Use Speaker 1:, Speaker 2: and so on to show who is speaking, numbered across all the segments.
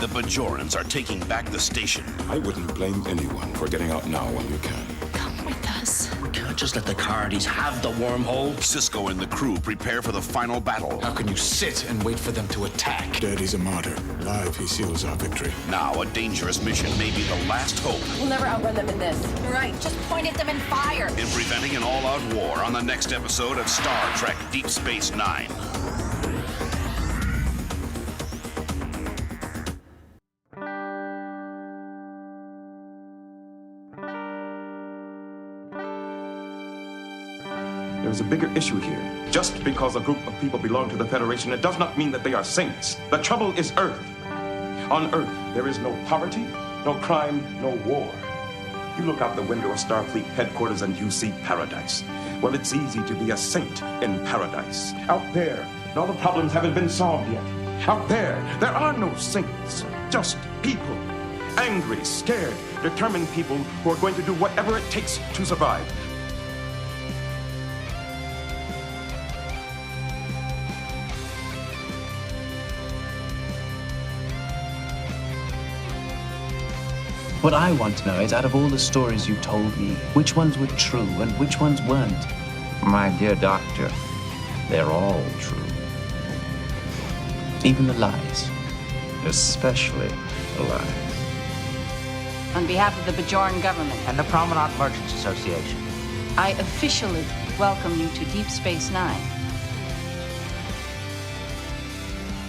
Speaker 1: The Bajorans are taking back the station.
Speaker 2: I wouldn't blame anyone for getting out now when you can.
Speaker 3: Come with us.
Speaker 4: We can't just let the Cardies have the wormhole.
Speaker 1: Cisco and the crew prepare for the final battle.
Speaker 5: How can you sit and wait for them to attack?
Speaker 2: Dead, he's a martyr. Live, he seals our victory.
Speaker 1: Now, a dangerous mission may be the last hope
Speaker 3: We'll never outrun them in this. Right, just point at them and fire.
Speaker 1: in preventing an all-out war on the next episode of Star Trek Deep Space Nine.
Speaker 6: There's a bigger issue here. Just because a group of people belong to the Federation, it does not mean that they are saints. The trouble is Earth. On Earth, there is no poverty, no crime, no war. You look out the window of Starfleet headquarters and you see paradise. Well, it's easy to be a saint in paradise. Out there, all the problems haven't been solved yet. Out there are no saints, just people. Angry, scared, determined people who are going to do whatever it takes to survive.
Speaker 7: What I want to know is, out of all the stories you told me, which ones were true and which ones weren't?
Speaker 8: My dear doctor, they're all true.
Speaker 7: Even the lies.
Speaker 8: Especially the lies.
Speaker 3: On behalf of the Bajoran government,
Speaker 8: And the Promenade Merchants Association.
Speaker 3: I officially welcome you to Deep Space Nine.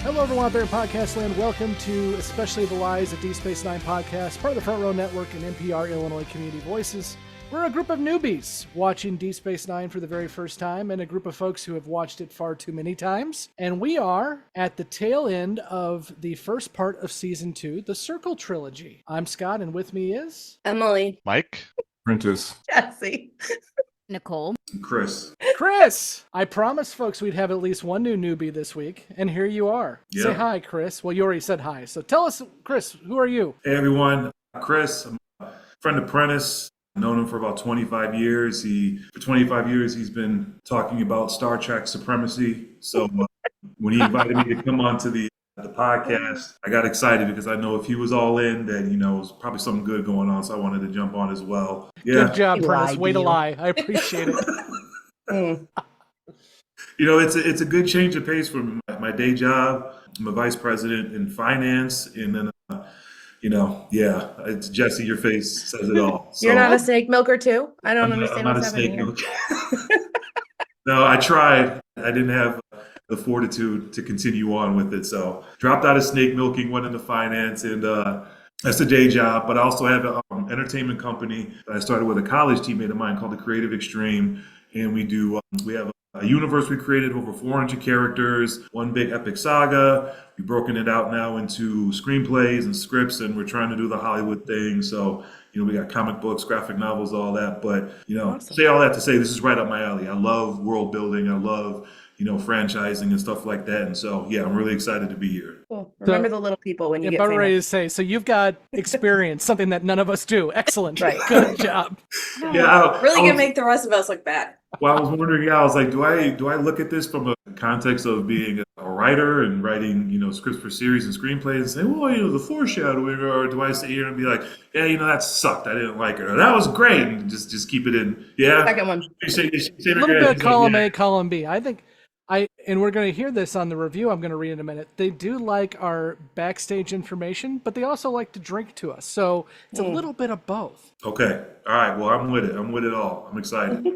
Speaker 9: Hello, everyone out there in podcast land. Welcome to Especially the Lies, a Deep Space Nine podcast, part of the Front Row Network and NPR Illinois Community Voices. We're a group of newbies watching Deep Space Nine for the very first time, and a group of folks who have watched it far too many times. And we are at the tail end of the first part of Season 2, the Circle Trilogy. I'm Scott, and with me is...
Speaker 10: Emily.
Speaker 11: Mike.
Speaker 2: Prentice.
Speaker 10: Jessi.
Speaker 3: Nicole.
Speaker 2: Chris.
Speaker 9: Chris! I promised folks we'd have at least one new newbie this week, and here you are.
Speaker 2: Yeah.
Speaker 9: Say hi, Chris. Well, you already said hi, so tell us, Chris, who are you?
Speaker 12: Hey everyone, Chris, I'm a friend of Prentice. I've known him for about 25 years. For 25 years, he's been talking about Star Trek supremacy. So when he invited me to come on to the podcast, I got excited because I know if he was all in, then, it was probably something good going on. So I wanted to jump on as well. Yeah.
Speaker 9: Good job, Prentice. Way to lie. I appreciate it.
Speaker 12: It's a good change of pace from my day job. I'm a vice president in finance, and then it's Jessi. Your face says it all. So,
Speaker 10: You're not a snake milker too? I don't
Speaker 12: I'm
Speaker 10: understand
Speaker 12: not
Speaker 10: what's
Speaker 12: a snake
Speaker 10: happening
Speaker 12: milker. No, I tried. I didn't have the fortitude to continue on with it. So dropped out of snake milking, went into finance, and that's a day job. But I also have an entertainment company that I started with a college teammate of mine called The Creative Extreme. And we have a universe we created, over 400 characters, one big epic saga. We've broken it out now into screenplays and scripts, and we're trying to do the Hollywood thing. So, we got comic books, graphic novels, all that. But,
Speaker 10: Awesome.
Speaker 12: Say all that to say this is right up my alley. I love world building. I love, franchising and stuff like that. And so, yeah, I'm really excited to be here.
Speaker 10: Cool. Remember the little people when you get
Speaker 9: about ready to
Speaker 10: famous.
Speaker 9: say, so you've got experience, something that none of us do. Excellent.
Speaker 10: Right.
Speaker 9: Good job.
Speaker 12: Yeah,
Speaker 10: Really gonna make the rest of us look bad.
Speaker 12: Well, I was wondering, I was like, do I look at this from a context of being a writer and writing, scripts for series and screenplays and say, well, the foreshadowing, or do I sit here and be like, yeah, that sucked, I didn't like it, or that was great, and just keep it in? Yeah.
Speaker 10: Second one.
Speaker 12: You say
Speaker 9: A little bit of column A, column B. I think and we're going to hear this on the review I'm going to read in a minute. They do like our backstage information, but they also like to drink to us. So it's a little bit of both.
Speaker 12: Okay. All right. Well, I'm with it. I'm with it all. I'm excited.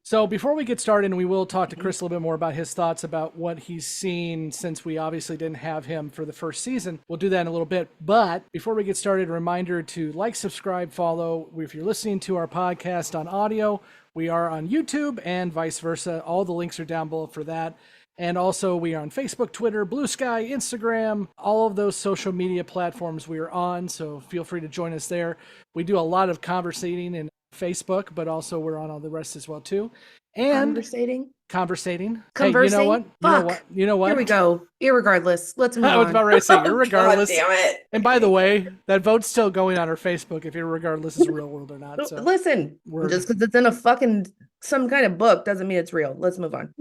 Speaker 9: So before we get started, and we will talk to Chris a little bit more about his thoughts about what he's seen, since we obviously didn't have him for the first season. We'll do that in a little bit. But before we get started, a reminder to like, subscribe, follow. If you're listening to our podcast on audio, we are on YouTube and vice versa. All the links are down below for that. And also we are on Facebook, Twitter, Blue Sky, Instagram, all of those social media platforms we are on. So feel free to join us there. We do a lot of conversating in Facebook, but also we're on all the rest as well too. And conversating.
Speaker 10: Conversing.
Speaker 9: Hey, you know what?
Speaker 10: Here we go. Irregardless. Let's move on.
Speaker 9: I was about ready to say irregardless.
Speaker 10: God damn it.
Speaker 9: And by the way, that vote's still going on our Facebook if irregardless is real world or not. So
Speaker 10: Listen, just because it's in a fucking some kind of book doesn't mean it's real. Let's move on.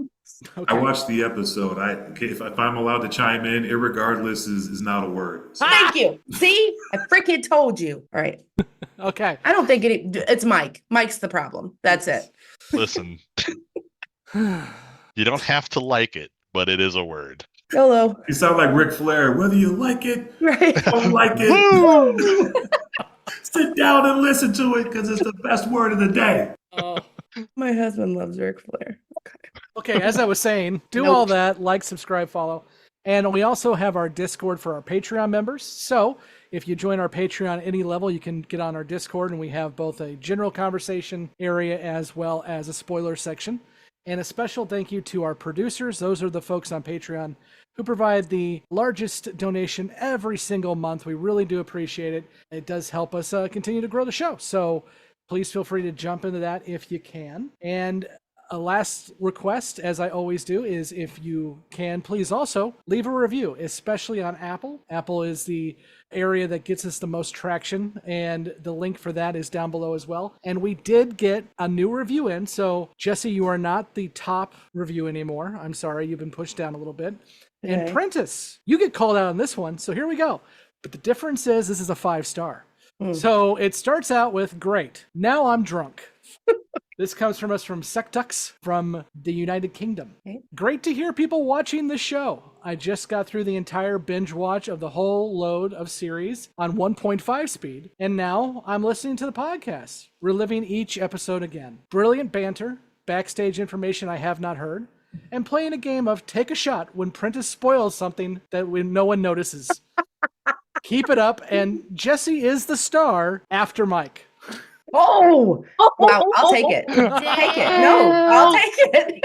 Speaker 12: I watched the episode. If I'm allowed to chime in, irregardless is not a word. So.
Speaker 10: Thank you. See, I freaking told you. All right.
Speaker 9: Okay.
Speaker 10: I don't think it's Mike. Mike's the problem. That's it.
Speaker 11: Listen, you don't have to like it, but it is a word.
Speaker 10: Hello.
Speaker 12: You sound like Ric Flair. Whether you like it,
Speaker 10: right.
Speaker 12: don't like it, sit down and listen to it because it's the best word of the day.
Speaker 10: My husband loves Ric Flair.
Speaker 9: Okay, as I was saying, do all that, like, subscribe, follow. And we also have our Discord for our Patreon members. So if you join our Patreon at any level, you can get on our Discord, and we have both a general conversation area as well as a spoiler section. And a special thank you to our producers. Those are the folks on Patreon who provide the largest donation every single month. We really do appreciate it. It does help us continue to grow the show. So please feel free to jump into that if you can. And a last request, as I always do, is if you can, please also leave a review, especially on Apple. Apple is the area that gets us the most traction, and the link for that is down below as well. And we did get a new review in, so Jessi, you are not the top review anymore. I'm sorry, you've been pushed down a little bit. Okay. And Prentice, you get called out on this one, so here we go. But the difference is this is a 5-star. So it starts out with, great, now I'm drunk. This comes from us from Sectux from the United Kingdom. Okay. Great to hear people watching the show. I just got through the entire binge watch of the whole load of series on 1.5 speed, and now I'm listening to the podcast, reliving each episode again. Brilliant banter, backstage information I have not heard, and playing a game of take a shot when Prentice spoils something that no one notices. Keep it up, and Jessi is the star after Mike.
Speaker 10: Oh, wow, I'll take it. Take it. No, I'll take it.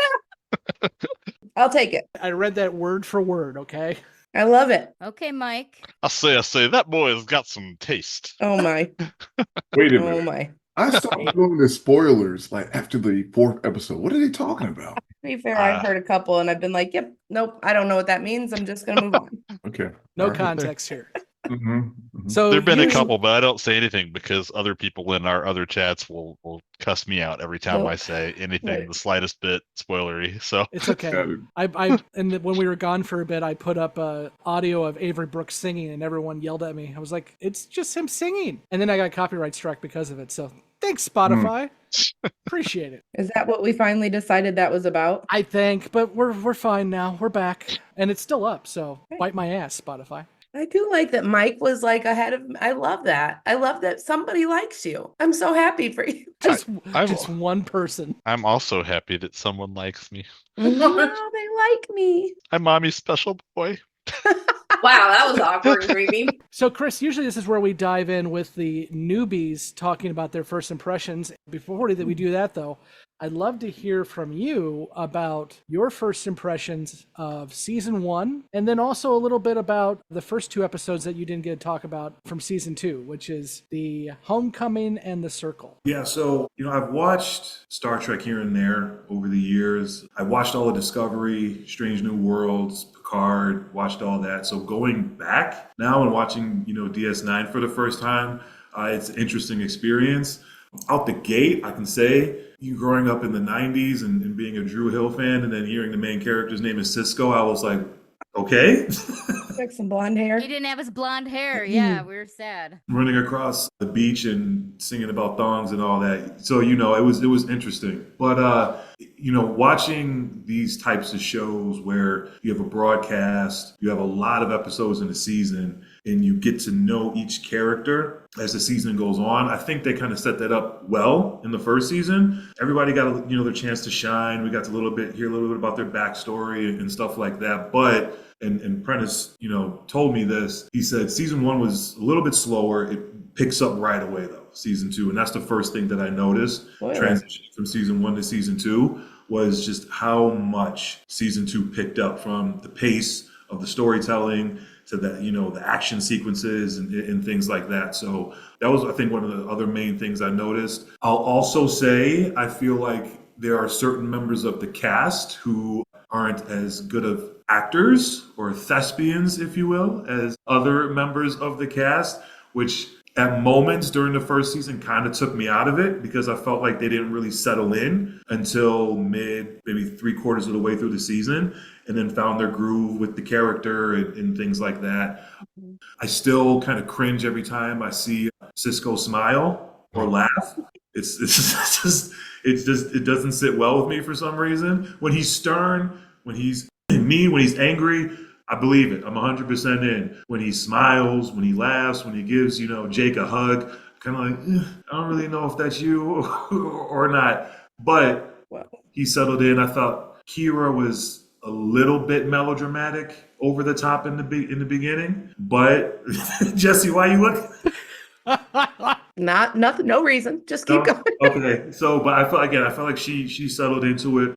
Speaker 10: I'll take it.
Speaker 9: I read that word for word, okay?
Speaker 10: I love it.
Speaker 13: Okay, Mike.
Speaker 11: I say, that boy has got some taste.
Speaker 10: Oh, my.
Speaker 2: Wait a minute.
Speaker 10: Oh, my.
Speaker 2: I started doing the spoilers like after the 4th episode. What are they talking about?
Speaker 10: To be fair, I've heard a couple, and I've been like, yep, nope, I don't know what that means. I'm just going to move on.
Speaker 2: Okay.
Speaker 9: No context here.
Speaker 2: Mm-hmm. Mm-hmm.
Speaker 9: So
Speaker 11: there've been a couple, but I don't say anything because other people in our other chats will cuss me out every time I say anything the slightest bit spoilery. So
Speaker 9: it's okay. And when we were gone for a bit, I put up audio of Avery Brooks singing, and everyone yelled at me. I was like, "It's just him singing," and then I got copyright struck because of it. So thanks, Spotify. Appreciate it.
Speaker 10: Is that what we finally decided that was about?
Speaker 9: I think, but we're fine now. We're back, and it's still up. So wipe my ass, Spotify.
Speaker 10: I do like that Mike was like ahead of me. I love that. I love that somebody likes you. I'm so happy for you.
Speaker 9: Just one person.
Speaker 11: I'm also happy that someone likes me.
Speaker 10: Oh, they like me.
Speaker 11: I'm mommy's special boy.
Speaker 10: Wow, that was awkward and creepy.
Speaker 9: So, Chris, usually this is where we dive in with the newbies talking about their first impressions. Before we do that, though, I'd love to hear from you about your first impressions of season 1, and then also a little bit about the first 2 episodes that you didn't get to talk about from season 2, which is the Homecoming and the Circle.
Speaker 12: Yeah, so, I've watched Star Trek here and there over the years. I watched all of Discovery, Strange New Worlds, Picard, watched all that. So going back now and watching, DS9 for the first time, it's an interesting experience. Out the gate, I can say, you growing up in the 90s and being a Drew Hill fan and then hearing the main character's name is Cisco, I was like, okay.
Speaker 10: Like some blonde hair.
Speaker 13: He didn't have his blonde hair. Yeah, we were sad.
Speaker 12: Running across the beach and singing about thongs and all that. So, it was interesting. But, watching these types of shows where you have a broadcast, you have a lot of episodes in a season, and you get to know each character as the season goes on. I think they kind of set that up well in the first season. Everybody got, their chance to shine. We got to hear a little bit about their backstory and stuff like that. But, and Prentice, told me this. He said season 1 was a little bit slower. It picks up right away, though, season 2. And that's the first thing that I noticed, transitioning from season 1 to season 2, was just how much season 2 picked up from the pace of the storytelling to the, the action sequences and things like that. So that was, I think, one of the other main things I noticed. I'll also say, I feel like there are certain members of the cast who aren't as good of actors or thespians, if you will, as other members of the cast, which at moments during the first season kind of took me out of it because I felt like they didn't really settle in until maybe 3/4 of the way through the season, and then found their groove with the character and things like that. I still kind of cringe every time I see Cisco smile or laugh. It doesn't sit well with me for some reason. When he's stern, when he's mean, when he's angry, I believe it. I'm 100% in. When he smiles, when he laughs, when he gives, Jake a hug, kind of like, I don't really know if that's you or not. But he settled in. I thought Kira was a little bit melodramatic, over the top in the beginning. But Jessi, why you look?
Speaker 10: Nothing, no reason. Just keep going.
Speaker 12: Okay. So, but I felt like she settled into it.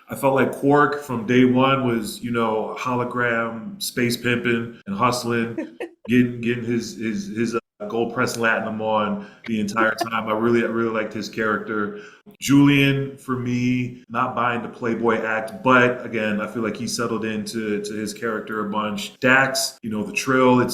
Speaker 12: I felt like Quark from day one was, hologram, space pimping and hustling, getting his gold press latinum on the entire time. I really liked his character. Julian, for me, not buying the Playboy act, but again, I feel like he settled into his character a bunch. Dax, the Trill,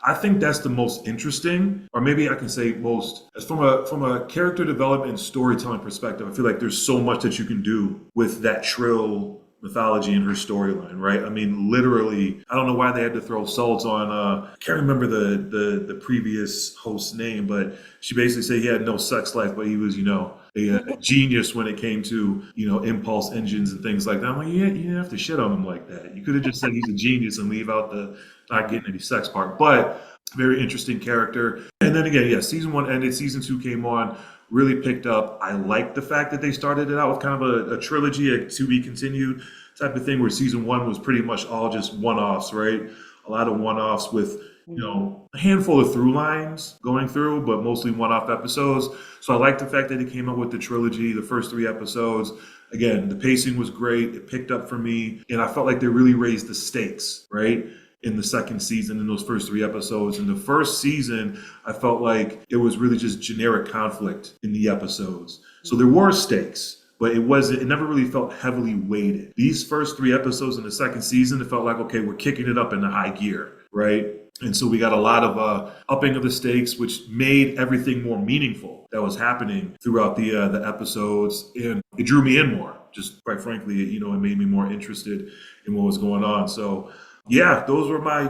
Speaker 12: I think that's the most interesting, or maybe I can say most, from a character development and storytelling perspective. I feel like there's so much that you can do with that Trill mythology and her storyline, right? I mean, literally, I don't know why they had to throw salt on, I can't remember the previous host's name, but she basically said he had no sex life, but he was, a genius when it came to, impulse engines and things like that. I'm like, you didn't have to shit on him like that. You could have just said he's a genius and leave out the not getting any sex part. But very interesting character. And then again, season 1 ended, season 2 came on, really picked up. I like the fact that they started it out with kind of a trilogy, a to be continued type of thing, where season 1 was pretty much all just one-offs, right? A lot of one-offs with, a handful of through lines going through, but mostly one-off episodes. So I like the fact that it came up with the trilogy, the first 3 episodes. Again, the pacing was great. It picked up for me. And I felt like they really raised the stakes, right? In the second season, in those first 3 episodes. In the first season, I felt like it was really just generic conflict in the episodes. So there were stakes, but it never really felt heavily weighted. These first 3 episodes in the second season, it felt like, okay, we're kicking it up into high gear, right? And so we got a lot of upping of the stakes, which made everything more meaningful that was happening throughout the episodes. And it drew me in more, just quite frankly, it made me more interested in what was going on. So yeah, those were my,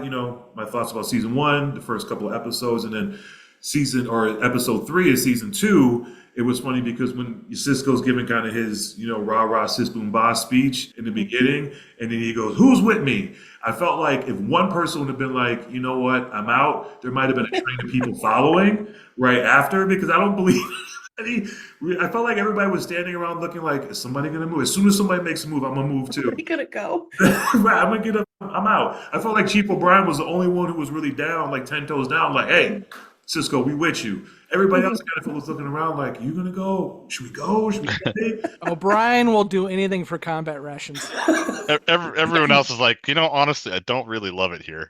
Speaker 12: my thoughts about season 1, the first couple of episodes, and then episode 3 of season 2. It was funny because when Cisco's giving kind of his, rah-rah sis boom bah speech in the beginning, and then he goes, "Who's with me?" I felt like if one person would have been like, "You know what, I'm out," there might have been a train of people following right after, because I don't believe I felt like everybody was standing around looking like, is somebody going to move? As soon as somebody makes a move, I'm going to move too.
Speaker 10: Where are you going to go?
Speaker 12: Right, I'm going to get up. I'm out. I felt like Chief O'Brien was the only one who was really down, like 10 toes down, like, "Hey, Cisco, we with you." Everybody else kind of was looking around like, "You gonna go? Should we go? Should we stay?"
Speaker 9: O'Brien will do anything for combat rations.
Speaker 11: Everyone else is like, honestly, I don't really love it here.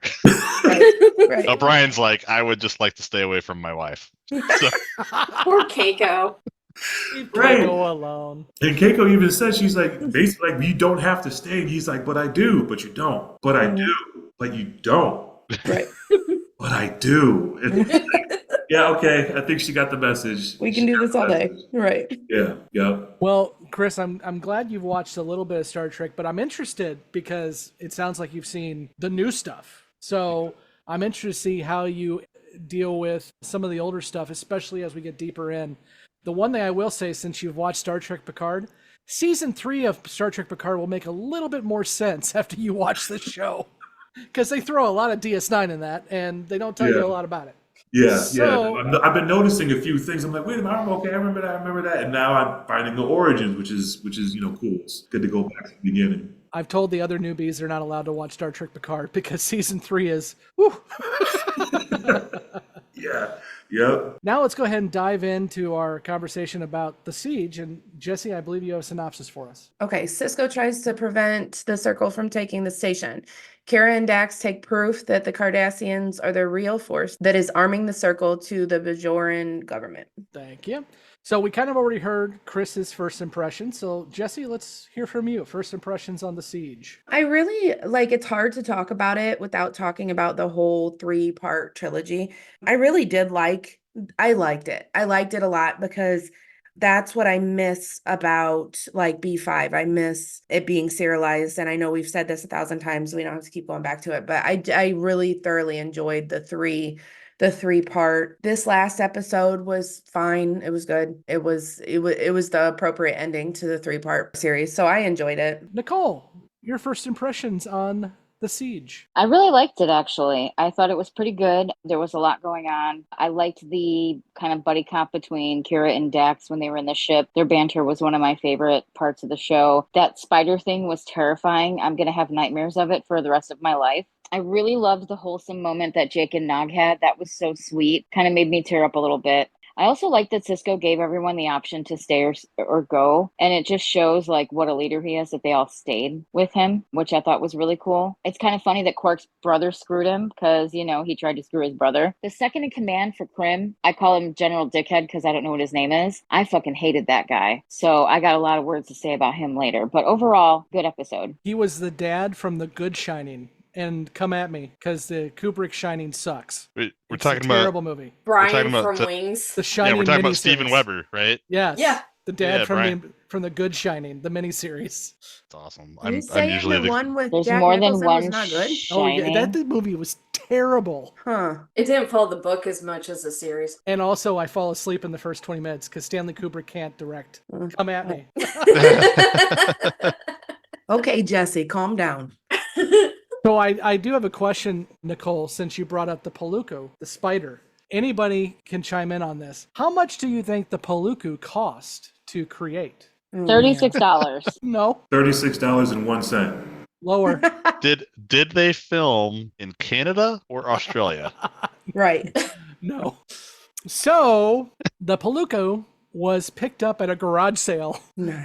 Speaker 10: Right.
Speaker 11: O'Brien's like, I would just like to stay away from my wife. So.
Speaker 14: Poor Keiko.
Speaker 12: Right.
Speaker 9: Go alone.
Speaker 12: And Keiko even said, she's like, basically, like, you don't have to stay. And he's like, "But I do, but you don't. But I do, but you don't."
Speaker 10: Right.
Speaker 12: But I do. Yeah, okay. I think she got the message.
Speaker 10: We can do this all day. Right.
Speaker 12: Yeah.
Speaker 9: Well, Chris, I'm glad you've watched a little bit of Star Trek, but I'm interested because it sounds like you've seen the new stuff. So I'm interested to see how you deal with some of the older stuff, especially as we get deeper in. The one thing I will say, since you've watched Star Trek Picard, season 3 of Star Trek Picard will make a little bit more sense after you watch the show, because they throw a lot of DS9 in that, and they don't tell you a lot about it.
Speaker 12: Yeah. I've been noticing a few things. I'm like, wait a minute, okay, I remember that. And now I'm finding the origins, which is cool. It's good to go back to the beginning.
Speaker 9: I've told the other newbies they're not allowed to watch Star Trek Picard because season 3 is, whew.
Speaker 12: Yeah. Yep.
Speaker 9: Now let's go ahead and dive into our conversation about the siege. And Jessi, I believe you have a synopsis for us.
Speaker 10: Okay, Cisco tries to prevent the Circle from taking the station. Kara and Dax take proof that the Cardassians are the real force that is arming the Circle to the Bajoran government.
Speaker 9: Thank you. So we kind of already heard Chris's first impression. So Jessi, let's hear from you. First impressions on The Siege.
Speaker 10: I really it's hard to talk about it without talking about the whole 3-part trilogy. I really did I liked it. I liked it a lot because that's what I miss about B5. I miss it being serialized. And I know we've said this 1,000 times. We don't have to keep going back to it, but I really thoroughly enjoyed the 3-part. This last episode was fine. It was good. It was the appropriate ending to the 3-part series. So I enjoyed it.
Speaker 9: Nicole, your first impressions on The Siege.
Speaker 15: I really liked it, actually. I thought it was pretty good. There was a lot going on. I liked the kind of buddy cop between Kira and Dax when they were in the ship. Their banter was one of my favorite parts of the show. That spider thing was terrifying. I'm going to have nightmares of it for the rest of my life. I really loved the wholesome moment that Jake and Nog had. That was so sweet. Kind of made me tear up a little bit. I also like that Cisco gave everyone the option to stay or go. And it just shows what a leader he is, that they all stayed with him, which I thought was really cool. It's kind of funny that Quark's brother screwed him because, he tried to screw his brother. The second in command for Krim, I call him General Dickhead because I don't know what his name is. I fucking hated that guy. So I got a lot of words to say about him later. But overall, good episode.
Speaker 9: He was the dad from The Good Shining. And come at me, because the Kubrick Shining sucks.
Speaker 11: We're
Speaker 9: it's
Speaker 11: talking
Speaker 9: a terrible
Speaker 11: about
Speaker 9: movie.
Speaker 14: Brian from Wings.
Speaker 9: The Shining.
Speaker 11: Yeah, we're talking about
Speaker 9: miniseries.
Speaker 11: Steven Weber, right?
Speaker 9: Yes.
Speaker 14: Yeah.
Speaker 9: The dad
Speaker 11: Brian.
Speaker 9: from the Good Shining, the miniseries.
Speaker 11: It's awesome.
Speaker 10: I'm usually
Speaker 11: the
Speaker 10: one with
Speaker 15: There's
Speaker 10: Jack
Speaker 15: more than
Speaker 10: Nicholson was
Speaker 15: one
Speaker 10: not good.
Speaker 9: Oh yeah,
Speaker 15: Shining.
Speaker 9: that movie was terrible.
Speaker 10: Huh.
Speaker 14: It didn't follow the book as much as the series.
Speaker 9: And also, I fall asleep in the first 20 minutes because Stanley Kubrick can't direct. Come at me.
Speaker 10: Okay, Jessi, calm down.
Speaker 9: So I do have a question, Nicole, since you brought up the Paluco, the spider. Anybody can chime in on this. How much do you think the Paluco cost to create?
Speaker 15: $36.
Speaker 9: No.
Speaker 12: $36.01.
Speaker 9: Lower.
Speaker 11: Did they film in Canada or Australia?
Speaker 10: Right.
Speaker 9: No. So the Paluco was picked up at a garage sale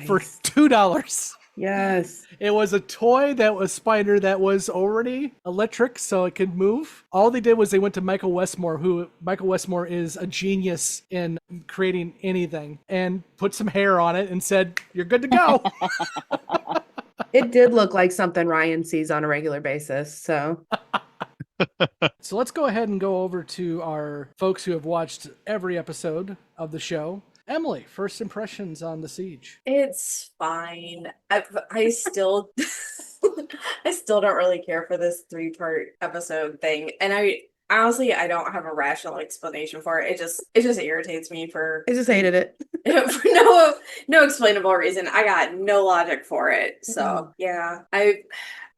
Speaker 9: for $2.
Speaker 10: Yes.
Speaker 9: It was a toy that was spider that was already electric, so it could move. All they did was they went to Michael Westmore is a genius in creating anything, and put some hair on it and said, "You're good to go."
Speaker 10: It did look like something Ryan sees on a regular basis. So
Speaker 9: So let's go ahead and go over to our folks who have watched every episode of the show. Emily, first impressions on The Siege.
Speaker 14: It's fine. I still I still don't really care for this 3-part episode thing. And I don't have a rational explanation for it. It just irritates me
Speaker 10: I just hated it.
Speaker 14: for no explainable reason. I got no logic for it. So yeah.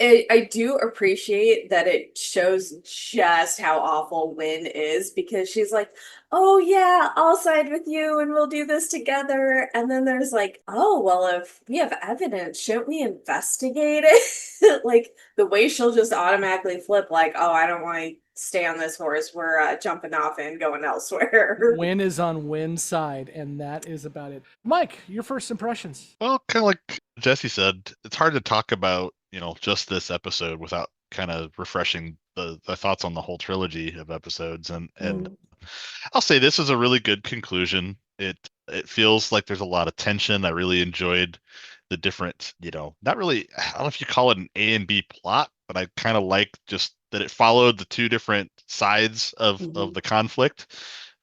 Speaker 14: I do appreciate that it shows just how awful Wynn is, because she's like, oh yeah, I'll side with you and we'll do this together. And then there's oh, well, if we have evidence, shouldn't we investigate it? The way she'll just automatically flip oh, I don't want to stay on this horse. We're jumping off and going elsewhere.
Speaker 9: Wynn is on Wynn's side, and that is about it. Mike, your first impressions.
Speaker 11: Well, kind of like Jessi said, it's hard to talk about, just this episode without kind of refreshing the thoughts on the whole trilogy of episodes. And I'll say this is a really good conclusion. It feels like there's a lot of tension. I really enjoyed the different, not really, I don't know if you call it an A and B plot, but I kind of like just that it followed the two different sides of the conflict,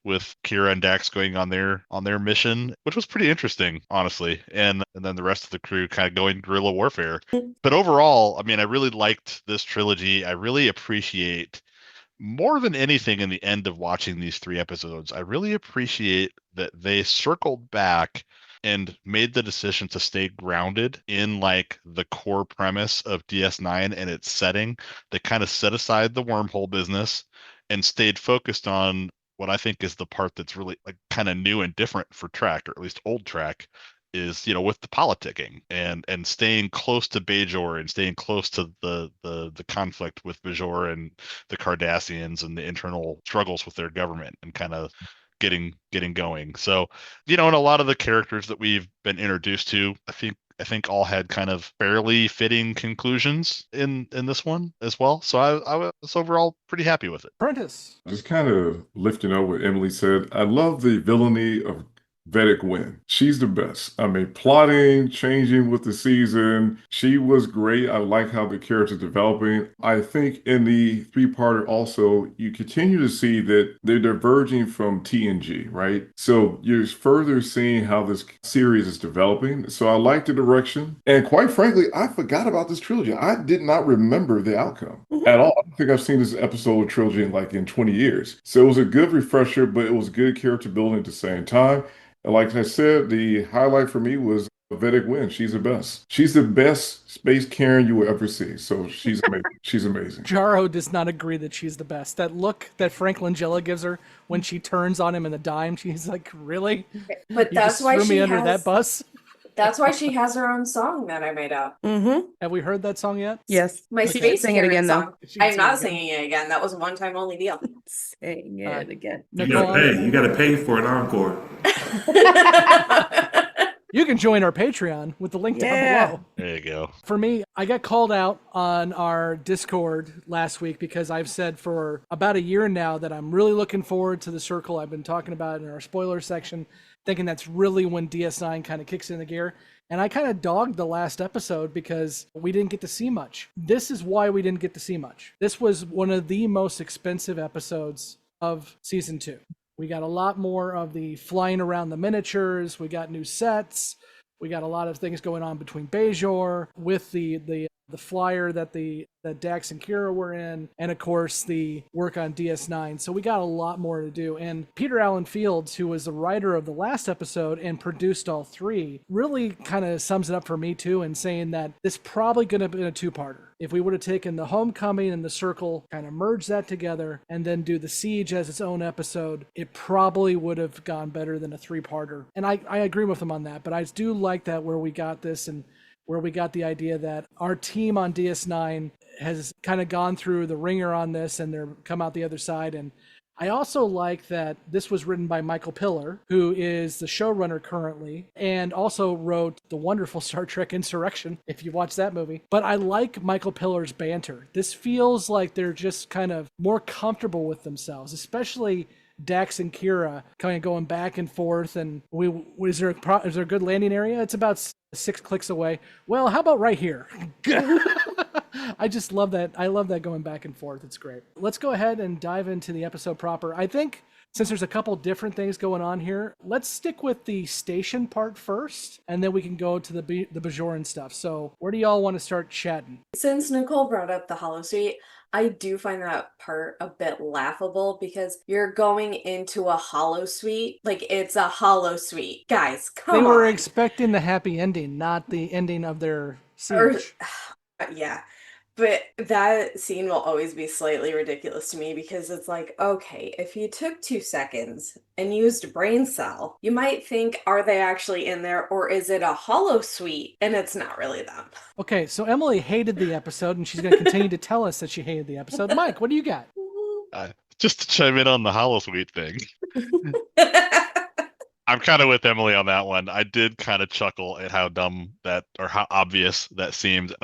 Speaker 11: with Kira and Dax going on their mission, which was pretty interesting, honestly. And then the rest of the crew kind of going guerrilla warfare. But overall, I mean, I really liked this trilogy. I really appreciate, more than anything in the end of watching these 3 episodes, I really appreciate that they circled back and made the decision to stay grounded in the core premise of DS9 and its setting. They kind of set aside the wormhole business and stayed focused on what I think is the part that's really kind of new and different for Trek, or at least old Trek, is with the politicking and staying close to Bajor and staying close to the conflict with Bajor and the Cardassians and the internal struggles with their government, and kind of getting going. So, and a lot of the characters that we've been introduced to, I think I think all had kind of fairly fitting conclusions in this one as well. So I was overall pretty happy with it.
Speaker 9: Prentice.
Speaker 2: Just kind of lifting up what Emily said. I love the villainy of Vedic Win. She's the best. I mean, plotting, changing with the season. She was great. I like how the character's developing. I think in the three-parter also, you continue to see that they're diverging from TNG, right? So you're further seeing how this series is developing. So I like the direction. And quite frankly, I forgot about this trilogy. I did not remember the outcome at all. I don't think I've seen this episode of trilogy in 20 years. So it was a good refresher, but it was good character building at the same time. And like I said, the highlight for me was Vedic Win. She's the best. She's the best space Karen you will ever see. So she's amazing. She's amazing.
Speaker 9: Jaro does not agree that she's the best. That look that Frank Langella gives her when she turns on him in the dime, she's like, really?
Speaker 14: But
Speaker 9: You
Speaker 14: that's
Speaker 9: just
Speaker 14: why
Speaker 9: threw me
Speaker 14: she
Speaker 9: under
Speaker 14: has
Speaker 9: that bus?
Speaker 14: That's why she has her own song that I made up.
Speaker 9: Have we heard that song yet?
Speaker 10: Yes.
Speaker 14: My
Speaker 10: She
Speaker 14: space
Speaker 10: can sing it
Speaker 14: Karen
Speaker 10: again, though.
Speaker 14: song.
Speaker 9: She can
Speaker 14: I'm
Speaker 9: sing
Speaker 14: not
Speaker 9: it again.
Speaker 14: singing it again. That was a one-time only deal.
Speaker 10: Sing it again.
Speaker 12: You gotta pay. You gotta pay for an encore.
Speaker 9: You can join our Patreon with the link down below.
Speaker 11: There you go.
Speaker 9: For me, I got called out on our Discord last week because I've said for about a year now that I'm really looking forward to the circle I've been talking about in our spoiler section, thinking that's really when DS9 kind of kicks into gear. And I kind of dogged the last episode because we didn't get to see much. This is why we didn't get to see much. This was one of the most expensive episodes of season 2. We got a lot more of the flying around the miniatures. We got new sets. We got a lot of things going on between Bajor with the flyer that Dax and Kira were in, and of course the work on DS9. So we got a lot more to do. And Peter Allen Fields, who was the writer of the last episode and produced all 3, really kind of sums it up for me too, in saying that this probably going to be a 2-parter. If we would have taken the Homecoming and the Circle, kind of merged that together, and then do the Siege as its own episode, it probably would have gone better than a 3-parter. And I agree with him on that, but I do like that where we got this and where we got the idea that our team on DS9 has kind of gone through the ringer on this and they're come out the other side. And I also like that this was written by Michael Piller, who is the showrunner currently, and also wrote the wonderful Star Trek Insurrection, if you watch that movie. But I like Michael Piller's banter. This feels like they're just kind of more comfortable with themselves, especially Dax and Kira kind of going back and forth. And is there a good landing area? It's about 6 clicks away. Well, how about right here? I just love that. I love that going back and forth. It's great. Let's go ahead and dive into the episode proper. I think since there's a couple different things going on here, let's stick with the station part first, and then we can go to the Bajoran stuff. So where do y'all want to start chatting?
Speaker 14: Since Nicole brought up the holosuite, I do find that part a bit laughable because you're going into a holosuite. Like, it's a holosuite. Guys, come on.
Speaker 9: They were expecting the happy ending, not the ending of their siege.
Speaker 14: Yeah. But that scene will always be slightly ridiculous to me because it's like, okay, if you took 2 seconds and used a brain cell, you might think, are they actually in there, or is it a holosuite and it's not really them?
Speaker 9: Okay, so Emily hated the episode and she's going to continue to tell us that she hated the episode. Mike, what do you got?
Speaker 11: Just to chime in on the holosuite thing. I'm kind of with Emily on that one. I did kind of chuckle at how dumb that, or how obvious that seemed. And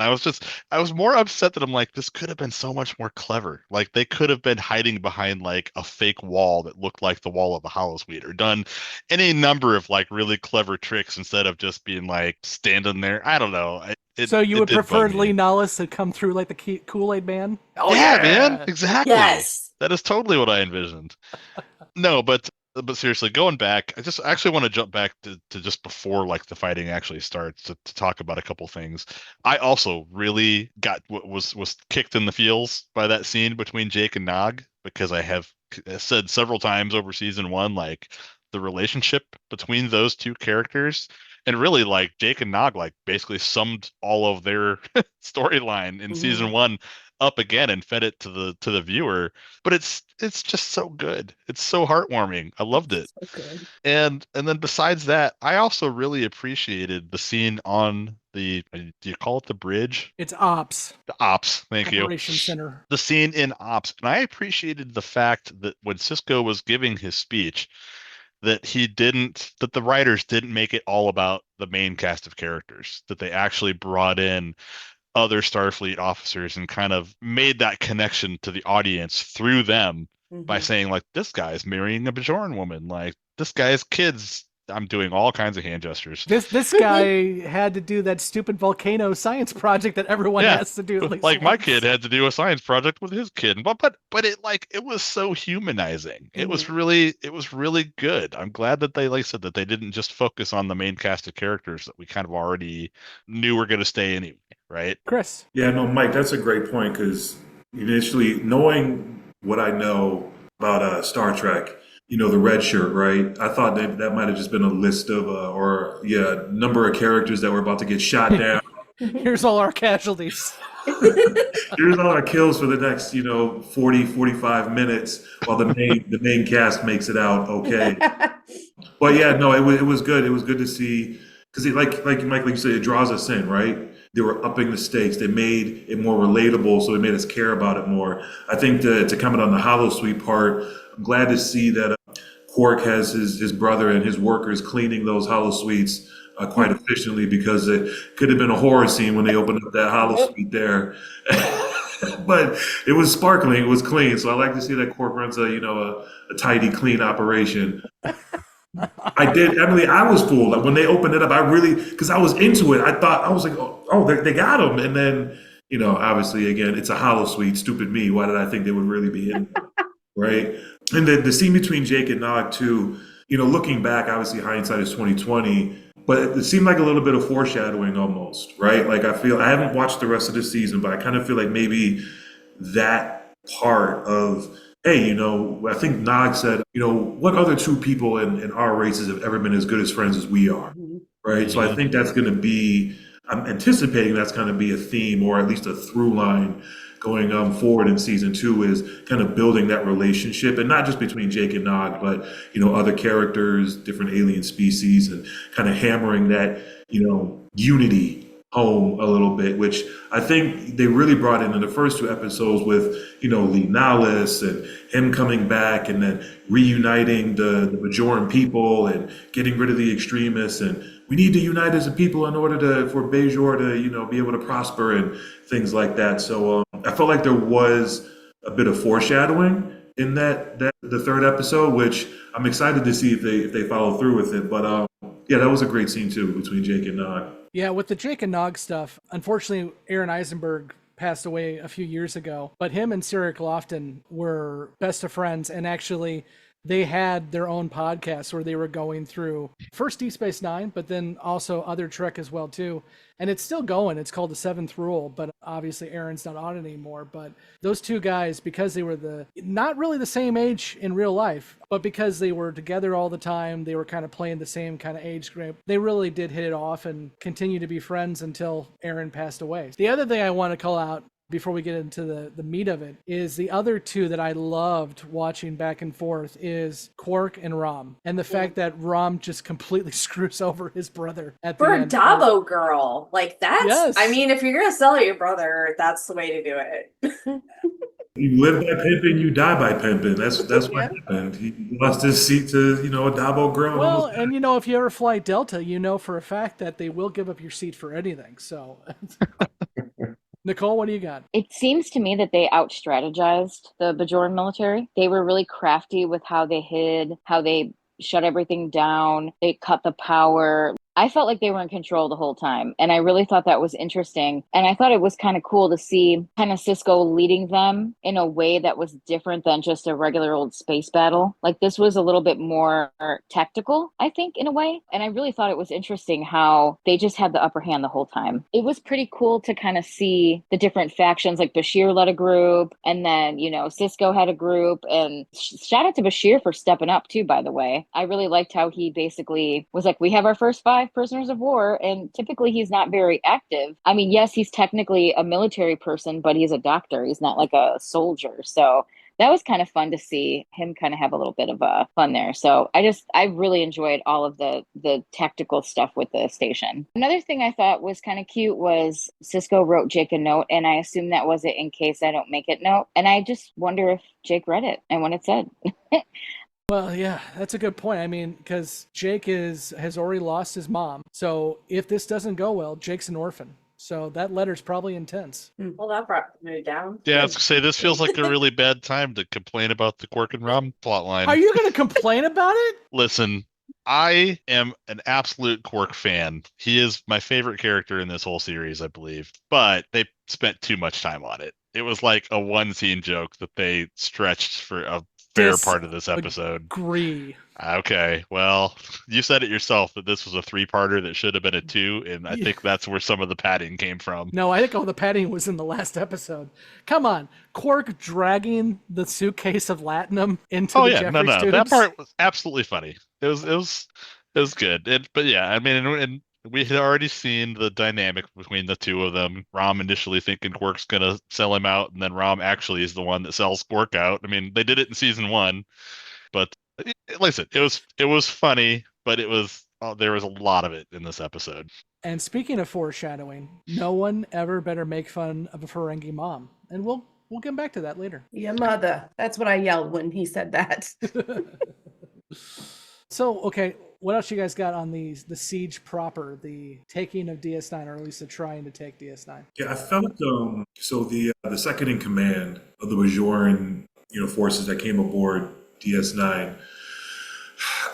Speaker 11: I was more upset that I'm like, this could have been so much more clever. Like, they could have been hiding behind like a fake wall that looked like the wall of the holosuite, or done any number of like really clever tricks instead of just being like standing there. I don't know.
Speaker 9: So you would prefer Lee Nollis to come through like the Kool-Aid man?
Speaker 11: Oh yeah, man, exactly.
Speaker 14: Yes.
Speaker 11: That is totally what I envisioned. No, but seriously, going back, I actually want to jump back to just before like the fighting actually starts to talk about a couple things. I also really got what was kicked in the feels by that scene between Jake and Nog, because I have said several times over season 1, like, the relationship between those two characters, and really like Jake and Nog like basically summed all of their storyline in season 1 up again and fed it to the viewer. But it's just so good. It's so heartwarming. I loved it.
Speaker 10: So good.
Speaker 11: And then besides that, I also really appreciated the scene on the, do you call it the bridge?
Speaker 9: It's Ops.
Speaker 11: The Ops, thank you.
Speaker 9: Operation Center.
Speaker 11: The scene in Ops. And I appreciated the fact that when Sisko was giving his speech, that the writers didn't make it all about the main cast of characters, that they actually brought in other Starfleet officers and kind of made that connection to the audience through them by saying, like, this guy's marrying a Bajoran woman, like this guy's kids. I'm doing all kinds of hand gestures.
Speaker 9: This guy had to do that stupid volcano science project that everyone has to do at least.
Speaker 11: Like, my kid had to do a science project with his kid, but it was so humanizing. It was really good. I'm glad that they, like I said, that they didn't just focus on the main cast of characters that we kind of already knew were going to stay anyway, right?
Speaker 9: Chris.
Speaker 12: Yeah, no, Mike, that's a great point, because initially, knowing what I know about Star Trek, the red shirt, right? I thought that might have just been a list of, number of characters that were about to get shot down.
Speaker 9: Here's all our casualties.
Speaker 12: Here's all our kills for the next, 40, 45 minutes while the main cast makes it out okay. But yeah, no, it was good. It was good to see, because like Mike, like you said, it draws us in, right? They were upping the stakes. They made it more relatable, so it made us care about it more. I think to comment on the holosuite part, I'm glad to see that Quark has his brother and his workers cleaning those holosuites quite efficiently, because it could have been a horror scene when they opened up that holosuite there. But it was sparkling, it was clean. So I like to see that Quark runs a tidy, clean operation. I did, Emily, I was fooled. Like, when they opened it up, because I was into it. I was like, oh, they got him. And then, obviously, again, it's a holosuite. Stupid me. Why did I think they would really be in there? Right? And the scene between Jake and Nog too, looking back, obviously hindsight is 2020, but it seemed like a little bit of foreshadowing almost, right? Like, I haven't watched the rest of the season, but I kind of feel like maybe that part of, hey, I think Nog said, what other two people in our races have ever been as good as friends as we are, right? So I think that's going to be, I'm anticipating that's going to be a theme, or at least a through line going forward in season 2, is kind of building that relationship, and not just between Jake and Nog, but other characters, different alien species, and kind of hammering that unity home a little bit, which I think they really brought in the first 2 episodes with Lee Nallis and him coming back, and then reuniting the Bajoran people and getting rid of the extremists, and we need to unite as a people in order for Bajor to be able to prosper and things like that. So I felt like there was a bit of foreshadowing in that the 3rd episode, which I'm excited to see if they follow through with it. But yeah, that was a great scene too between Jake and Nog.
Speaker 9: Yeah, with the Jake and Nog stuff, unfortunately, Aaron Eisenberg passed away a few years ago, but him and Sarah Lofton were best of friends, and actually they had their own podcast where they were going through first Deep Space Nine, but then also other Trek as well too. And it's still going. It's called The Seventh Rule, but obviously Aaron's not on it anymore. But those two guys, because they were not really the same age in real life, but because they were together all the time, they were kind of playing the same kind of age group. They really did hit it off and continue to be friends until Aaron passed away. The other thing I want to call out before we get into the meat of it is the other two that I loved watching back and forth is Quark and Rom. And the fact that Rom just completely screws over his brother at the end.
Speaker 14: For a Dabo girl. Like, that's,
Speaker 9: yes.
Speaker 14: I mean, if you're going to sell your brother, that's the way to do it.
Speaker 12: You live by pimping, you die by pimping. That's what happened. He lost his seat to, a Dabo girl.
Speaker 9: Well, and if you ever fly Delta, you know for a fact that they will give up your seat for anything. So... Nicole, what do you got?
Speaker 15: It seems to me that they out-strategized the Bajoran military. They were really crafty with how they hid, how they shut everything down. They cut the power. I felt like they were in control the whole time. And I really thought that was interesting. And I thought it was kind of cool to see kind of Cisco leading them in a way that was different than just a regular old space battle. Like, this was a little bit more tactical, I think, in a way. And I really thought it was interesting how they just had the upper hand the whole time. It was pretty cool to kind of see the different factions, like Bashir led a group, and then, Cisco had a group. And shout out to Bashir for stepping up too, by the way. I really liked how he basically was like, we have our first 5 prisoners of war, and typically he's not very active. I mean, yes, he's technically a military person, but he's a doctor. He's not like a soldier. So that was kind of fun to see him kind of have a little bit of fun there. So I really enjoyed all of the tactical stuff with the station. Another thing I thought was kind of cute was Cisco wrote Jake a note, and I assume that was it in case I don't make it note. And I just wonder if Jake read it and what it said.
Speaker 9: Well, yeah, that's a good point. I mean, because Jake has already lost his mom. So if this doesn't go well, Jake's an orphan. So that letter's probably intense.
Speaker 14: Well, that brought me down.
Speaker 11: Yeah, I was gonna say this feels like a really bad time to complain about the Quark and Rom plotline.
Speaker 9: Are you going to complain about it?
Speaker 11: Listen, I am an absolute Quark fan. He is my favorite character in this whole series, I believe. But they spent too much time on it. It was like a one scene joke that they stretched for a fair part of this episode.
Speaker 9: Agree.
Speaker 11: Okay, well, you said it yourself that this was a 3-parter that should have been a 2, and I think that's where some of the padding came from.
Speaker 9: No, I think all the padding was in the last episode. Come on, Quark dragging the suitcase of Latinum into the Jeffrey students.
Speaker 11: That part was absolutely funny. It was good. But yeah, I mean, and we had already seen the dynamic between the two of them. Rom initially thinking Quark's gonna sell him out, and then Rom actually is the one that sells Quark out. I mean, they did it in season 1, but listen, it was funny, but there was a lot of it in this episode.
Speaker 9: And speaking of foreshadowing, no one ever better make fun of a Ferengi mom, and we'll get back to that later.
Speaker 10: Your mother. That's what I yelled when he said that.
Speaker 9: So, okay, what else you guys got on the siege proper, the taking of DS9, or at least the trying to take DS9?
Speaker 12: Yeah, I felt so the second in command of the Bajoran forces that came aboard DS9.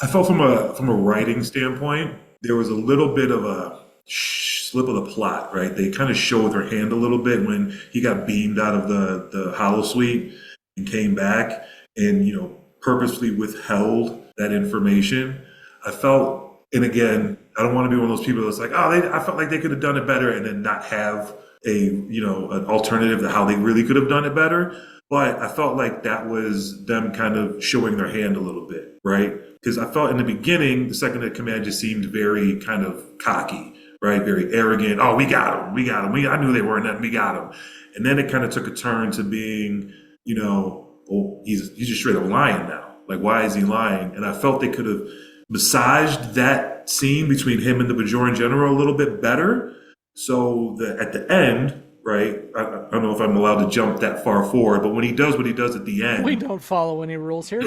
Speaker 12: I felt from a writing standpoint, there was a little bit of a slip of the plot, right? They kind of showed their hand a little bit when he got beamed out of the holosuite and came back and purposely withheld that information. I felt, and again, I don't want to be one of those people that's like, I felt like they could have done it better, and then not have an alternative to how they really could have done it better. But I felt like that was them kind of showing their hand a little bit, right? Because I felt in the beginning, the second in command just seemed very kind of cocky, right? Very arrogant. Oh, we got him. I knew they weren't that. We got him. And then it kind of took a turn to being, he's just straight up lying now. Like, why is he lying? And I felt they could have massaged that scene between him and the Bajoran general a little bit better. So that at the end, right? I don't know if I'm allowed to jump that far forward, but when he does what he does at the end.
Speaker 9: We don't follow any rules here.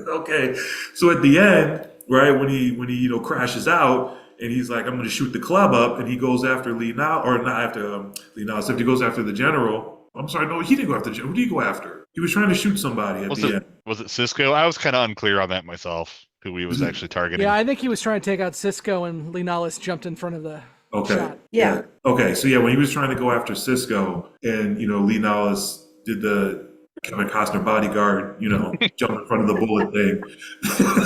Speaker 12: Okay. So at the end, right, when he crashes out and he's like, I'm going to shoot the club up, and he goes after Lee now, or not after Lee now, except he goes after the general. I'm sorry, no, he didn't go after the general. Who did he go after? He was trying to shoot somebody at the end.
Speaker 11: Was it Cisco? I was kind of unclear on that myself, who he was actually targeting.
Speaker 9: Yeah, I think he was trying to take out Cisco, and Lenalis jumped in front of the shot.
Speaker 10: Yeah.
Speaker 12: Okay, so yeah, when he was trying to go after Cisco, and Lenalis did the Kevin Costner bodyguard, jump in front of the bullet thing.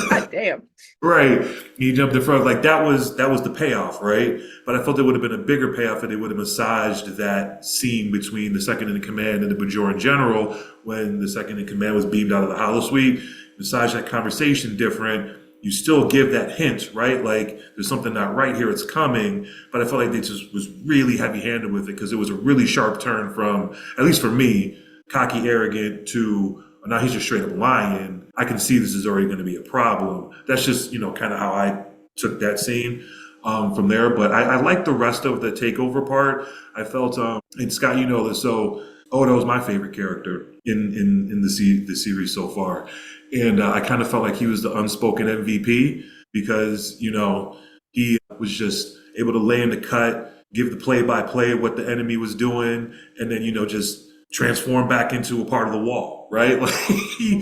Speaker 10: God damn.
Speaker 12: Right. He jumped in front. Like that was the payoff, right? But I felt it would have been a bigger payoff if they would have massaged that scene between the second in command and the Bajoran general when the second in command was beamed out of the holosuite. Massage that conversation different. You still give that hint, right? Like there's something not right here, it's coming. But I felt like they just was really heavy-handed with it because it was a really sharp turn from, at least for me, cocky, arrogant to now he's just straight up lying. I can see this is already going to be a problem. That's just, kind of how I took that scene from there. But I like the rest of the takeover part. I felt, and Scott, you know this, so Odo is my favorite character in the series so far. And I kind of felt like he was the unspoken MVP because, he was just able to lay in the cut, give the play-by-play of what the enemy was doing, and then, just transform back into a part of the wall, right? Like he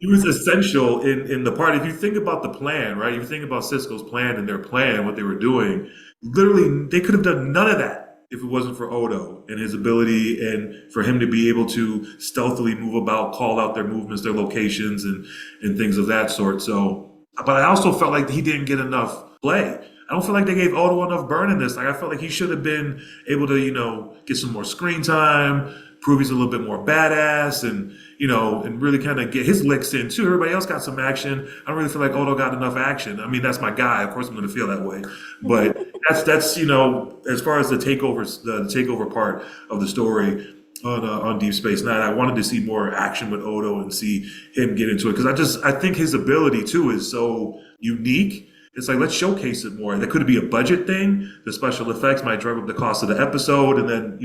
Speaker 12: was essential in the part. If you think about the plan, right? If you think about Cisco's plan and their plan, what they were doing, literally they could have done none of that if it wasn't for Odo and his ability and for him to be able to stealthily move about, call out their movements, their locations and things of that sort. So, but I also felt like he didn't get enough play. I don't feel like they gave Odo enough burn in this. Like I felt like he should have been able to, get some more screen time, prove he's a little bit more badass and, and really kind of get his licks in too. Everybody else got some action. I don't really feel like Odo got enough action. I mean, that's my guy. Of course I'm going to feel that way. But that's as far as the takeover part of the story on Deep Space Nine, I wanted to see more action with Odo and see him get into it. Because I think his ability too is so unique It's like, let's showcase it more. That could be a budget thing. The special effects might drive up the cost of the episode, and then,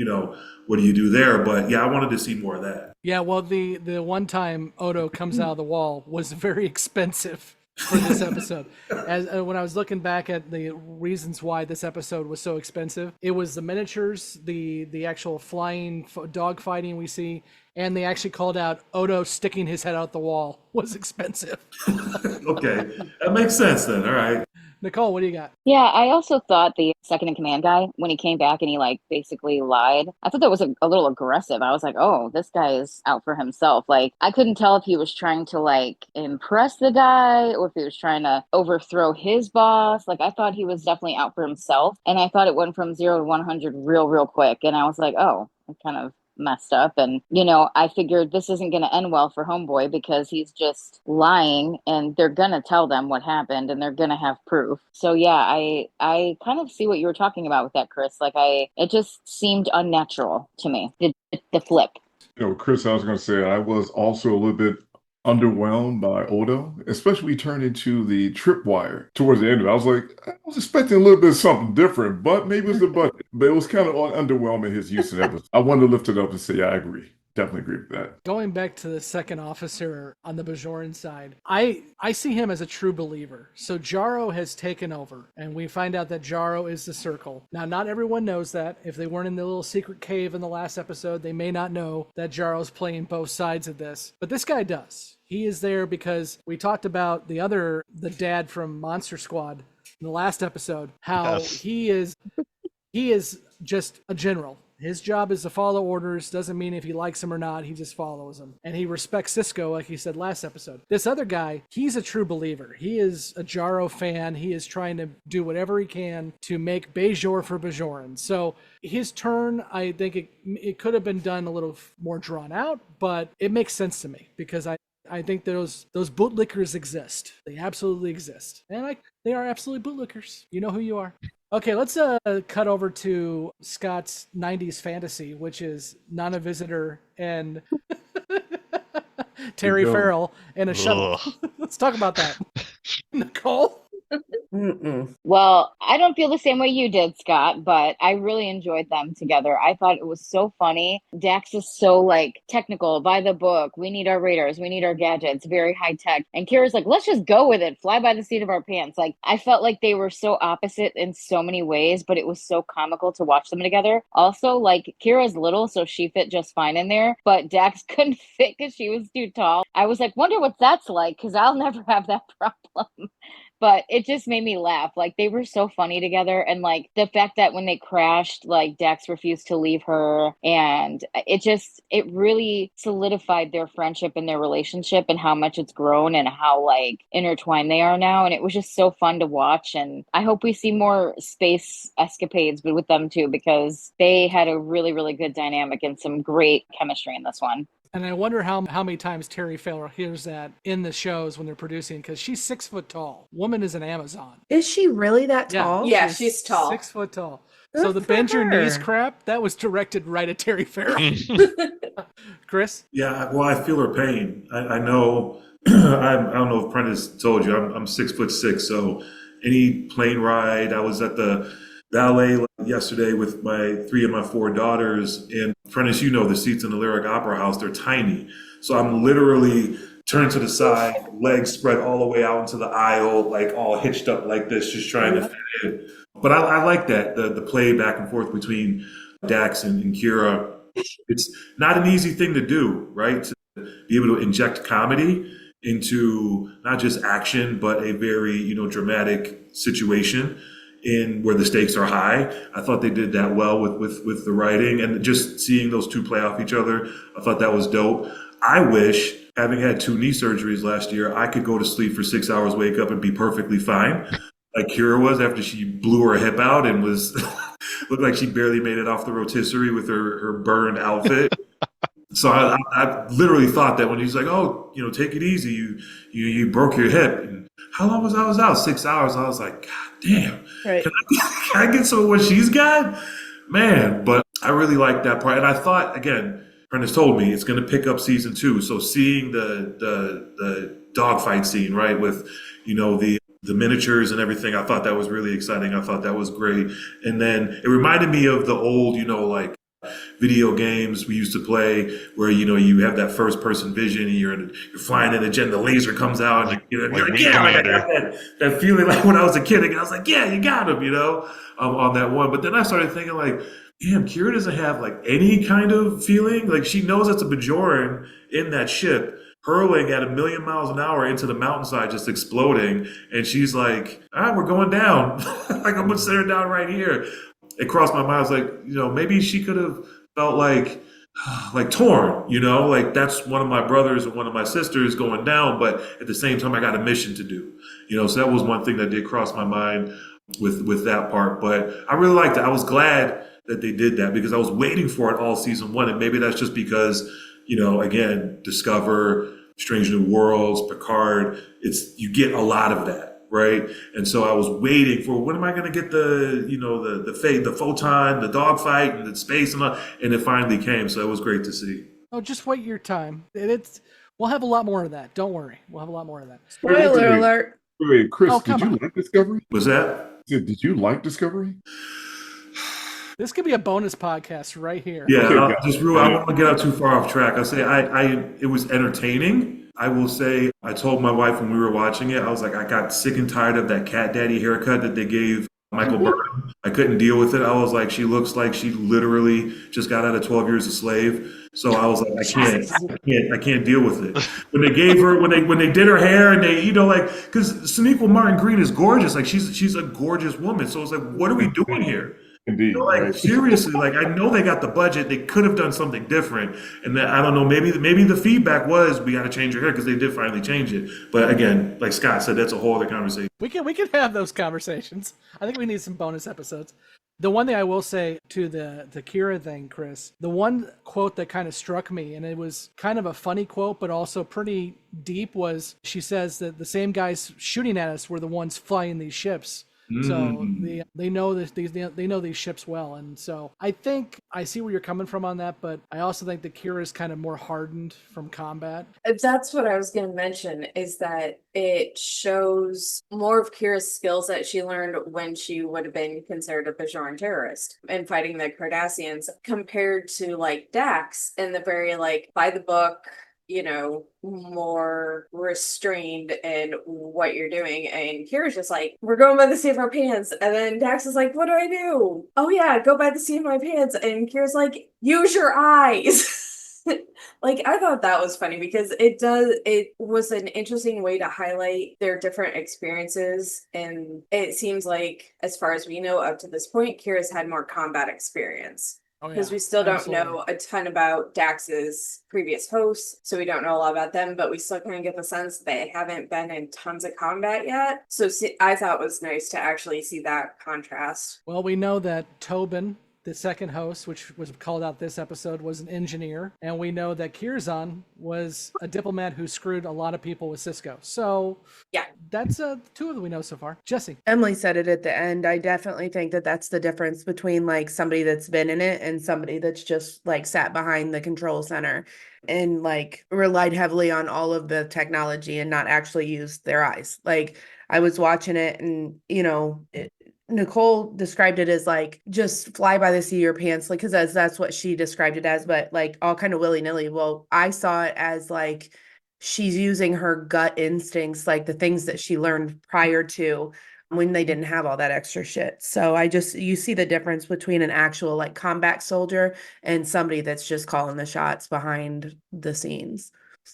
Speaker 12: what do you do there? But yeah, I wanted to see more of that.
Speaker 9: Yeah, well, the one time Odo comes out of the wall was very expensive for this episode. As when I was looking back at the reasons why this episode was so expensive, it was the miniatures, the actual flying dog fighting we see, and they actually called out Odo sticking his head out the wall was expensive.
Speaker 12: Okay, that makes sense then. All right.
Speaker 9: Nicole, what do you got?
Speaker 15: Yeah, I also thought the second in command guy, when he came back and he like basically lied, I thought that was a little aggressive. I was like, oh, this guy is out for himself. Like, I couldn't tell if he was trying to like impress the guy or if he was trying to overthrow his boss. Like, I thought he was definitely out for himself. And I thought it went from 0 to 100 real quick. And I was like, oh, I kind of messed up. And I figured this isn't going to end well for Homeboy because he's just lying and they're going to tell them what happened and they're going to have proof. So yeah, I kind of see what you were talking about with that, Chris. Like, it just seemed unnatural to me, the flip.
Speaker 2: Chris, I was going to say I was also a little bit underwhelmed by Odo, especially when he turned into the tripwire towards the end of it. I was like, I was expecting a little bit of something different, but maybe it's the budget. But it was kind of underwhelming, his use of that. I wanted to lift it up and say, yeah, I agree. Definitely agree with that.
Speaker 9: Going back to the second officer on the Bajoran side, I see him as a true believer. So Jaro has taken over, and we find out that Jaro is the Circle. Now, not everyone knows that. If they weren't in the little secret cave in the last episode, they may not know that Jaro's playing both sides of this. But this guy does. He is there because we talked about the dad from Monster Squad in the last episode, how he is just a general. His job is to follow orders. Doesn't mean if he likes them or not, he just follows them. And he respects Cisco, like he said last episode. This other guy, he's a true believer. He is a Jaro fan. He is trying to do whatever he can to make Bajor for Bajoran. So his turn, I think it could have been done a little more drawn out, but it makes sense to me because I think those bootlickers exist. They absolutely exist. And they are absolutely bootlickers. You know who you are. Okay, let's cut over to Scott's 90s fantasy, which is Nana Visitor and Terry Farrell in a shuttle. Let's talk about that. Nicole?
Speaker 15: Well, I don't feel the same way you did, Scott, but I really enjoyed them together. I thought it was so funny. Dax is so like technical, by the book. We need our radars. We need our gadgets. Very high tech. And Kira's like, let's just go with it. Fly by the seat of our pants. Like, I felt like they were so opposite in so many ways, but it was so comical to watch them together. Also, like, Kira's little, so she fit just fine in there, but Dax couldn't fit because she was too tall. I was like, wonder what that's like, because I'll never have that problem. But it just made me laugh. Like, they were so funny together. And like the fact that when they crashed, like Dax refused to leave her. And it really solidified their friendship and their relationship and how much it's grown and how like intertwined they are now. And it was just so fun to watch. And I hope we see more space escapades but with them too, because they had a really, really good dynamic and some great chemistry in this one.
Speaker 9: And I wonder how many times Terry Farrell hears that in the shows when they're producing, because she's 6 foot tall. Woman is an Amazon.
Speaker 10: Is she really that tall?
Speaker 14: Yeah, she's tall.
Speaker 9: 6 foot tall. So the bend your knees crap, that was directed right at Terry Farrell. Chris?
Speaker 12: Yeah, well, I feel her pain. I know, I don't know if Prentice told you, I'm 6'6", so any plane ride, I was at the ballet yesterday with my 3 of my 4 daughters, and Prentice, the seats in the Lyric Opera House, they're tiny. So I'm literally turned to the side, legs spread all the way out into the aisle, like all hitched up like this, just trying to fit in. But I like that, the play back and forth between Dax and Kira. It's not an easy thing to do, right? To be able to inject comedy into not just action, but a very, dramatic situation in where the stakes are high. I thought they did that well with the writing, and just seeing those two play off each other. I thought that was dope. I wish, having had 2 knee surgeries last year, I could go to sleep for 6 hours, wake up and be perfectly fine, like Kira was after she blew her hip out and was looked like she barely made it off the rotisserie with her burned outfit. So I literally thought that when he's like, oh, take it easy. You broke your hip. And how long was I out? 6 hours. I was like, God damn.
Speaker 10: Right.
Speaker 12: Can I get some of what she's got? Man, but I really liked that part. And I thought, again, Prentice told me it's going to pick up season 2. So seeing the dogfight scene, right, with, the the miniatures and everything. I thought that was really exciting. I thought that was great. And then it reminded me of the old, like video games we used to play where, you have that first person vision and you're flying in a jet and the laser comes out and you're like, yeah, like I got that feeling like when I was a kid. And I was like, yeah, you got him, on that one. But then I started thinking like, damn, Kira doesn't have like any kind of feeling. Like she knows it's a Bajoran in that ship hurling at 1,000,000 miles an hour into the mountainside, just exploding. And she's like, all right, we're going down. Like I'm gonna sit her down right here. It crossed my mind. I was like, maybe she could have felt like torn, like that's one of my brothers or one of my sisters going down. But at the same time, I got a mission to do, so that was one thing that did cross my mind with that part. But I really liked it. I was glad that they did that because I was waiting for it all season one. And maybe that's just because, again, Discover, Strange New Worlds, Picard, you get a lot of that. Right. And so I was waiting for when am I going to get the photon, the dogfight and the space and it finally came. So it was great to see.
Speaker 9: Oh, just wait your time. We'll have a lot more of that. Don't worry. We'll have a lot more of that.
Speaker 10: Spoiler alert.
Speaker 2: Wait, Chris, did you like Discovery?
Speaker 12: Was that?
Speaker 2: Did you like Discovery?
Speaker 9: This could be a bonus podcast right here.
Speaker 12: Yeah, I don't want to get out too far off track. I'll say it was entertaining. I will say, I told my wife when we were watching it, I was like, I got sick and tired of that cat daddy haircut that they gave Michael Burnham. I couldn't deal with it. I was like, she looks like she literally just got out of 12 Years a Slave. So I was like, I can't deal with it. When they gave her, when they did her hair and they, because Sonequa Martin Green is gorgeous. Like she's a gorgeous woman. So it's like, what are we doing here?
Speaker 2: Indeed.
Speaker 12: Right. Seriously, I know they got the budget. They could have done something different. And then, I don't know, maybe the feedback was we got to change her hair because they did finally change it. But again, like Scott said, that's a whole other conversation.
Speaker 9: We can have those conversations. I think we need some bonus episodes. The one thing I will say to the Kira thing, Chris, the one quote that kind of struck me, and it was kind of a funny quote, but also pretty deep, was she says that the same guys shooting at us were the ones flying these ships. So they know they know these ships well, and so I think I see where you're coming from on that, but I also think that Kira is kind of more hardened from combat.
Speaker 14: That's what I was going to mention, is that it shows more of Kira's skills that she learned when she would have been considered a Bajoran terrorist and fighting the Cardassians, compared to like Dax in the very by the book, more restrained in what you're doing. And Kira's just like, we're going by the seat of our pants. And then Dax is like, what do I do? Oh yeah, go by the seat of my pants. And Kira's like, use your eyes. I thought that was funny because it was an interesting way to highlight their different experiences. And it seems like, as far as we know up to this point, Kira's had more combat experience. Because we still don't know a ton about Dax's previous hosts, so we don't know a lot about them, but we still kind of get the sense they haven't been in tons of combat yet. So I thought it was nice to actually see that contrast.
Speaker 9: Well, we know that Tobin, the second host, which was called out this episode, was an engineer. And we know that Kirzan was a diplomat who screwed a lot of people with Cisco. So
Speaker 14: yeah,
Speaker 9: that's two of them we know so far. Jessi.
Speaker 10: Emily said it at the end. I definitely think that that's the difference between somebody that's been in it and somebody that's just sat behind the control center and relied heavily on all of the technology and not actually used their eyes. I was watching it and, Nicole described it as just fly by the seat of your pants, because that's what she described it as, but all kind of willy-nilly. Well, I saw it as she's using her gut instincts, the things that she learned prior to when they didn't have all that extra shit. So you see the difference between an actual combat soldier and somebody that's just calling the shots behind the scenes.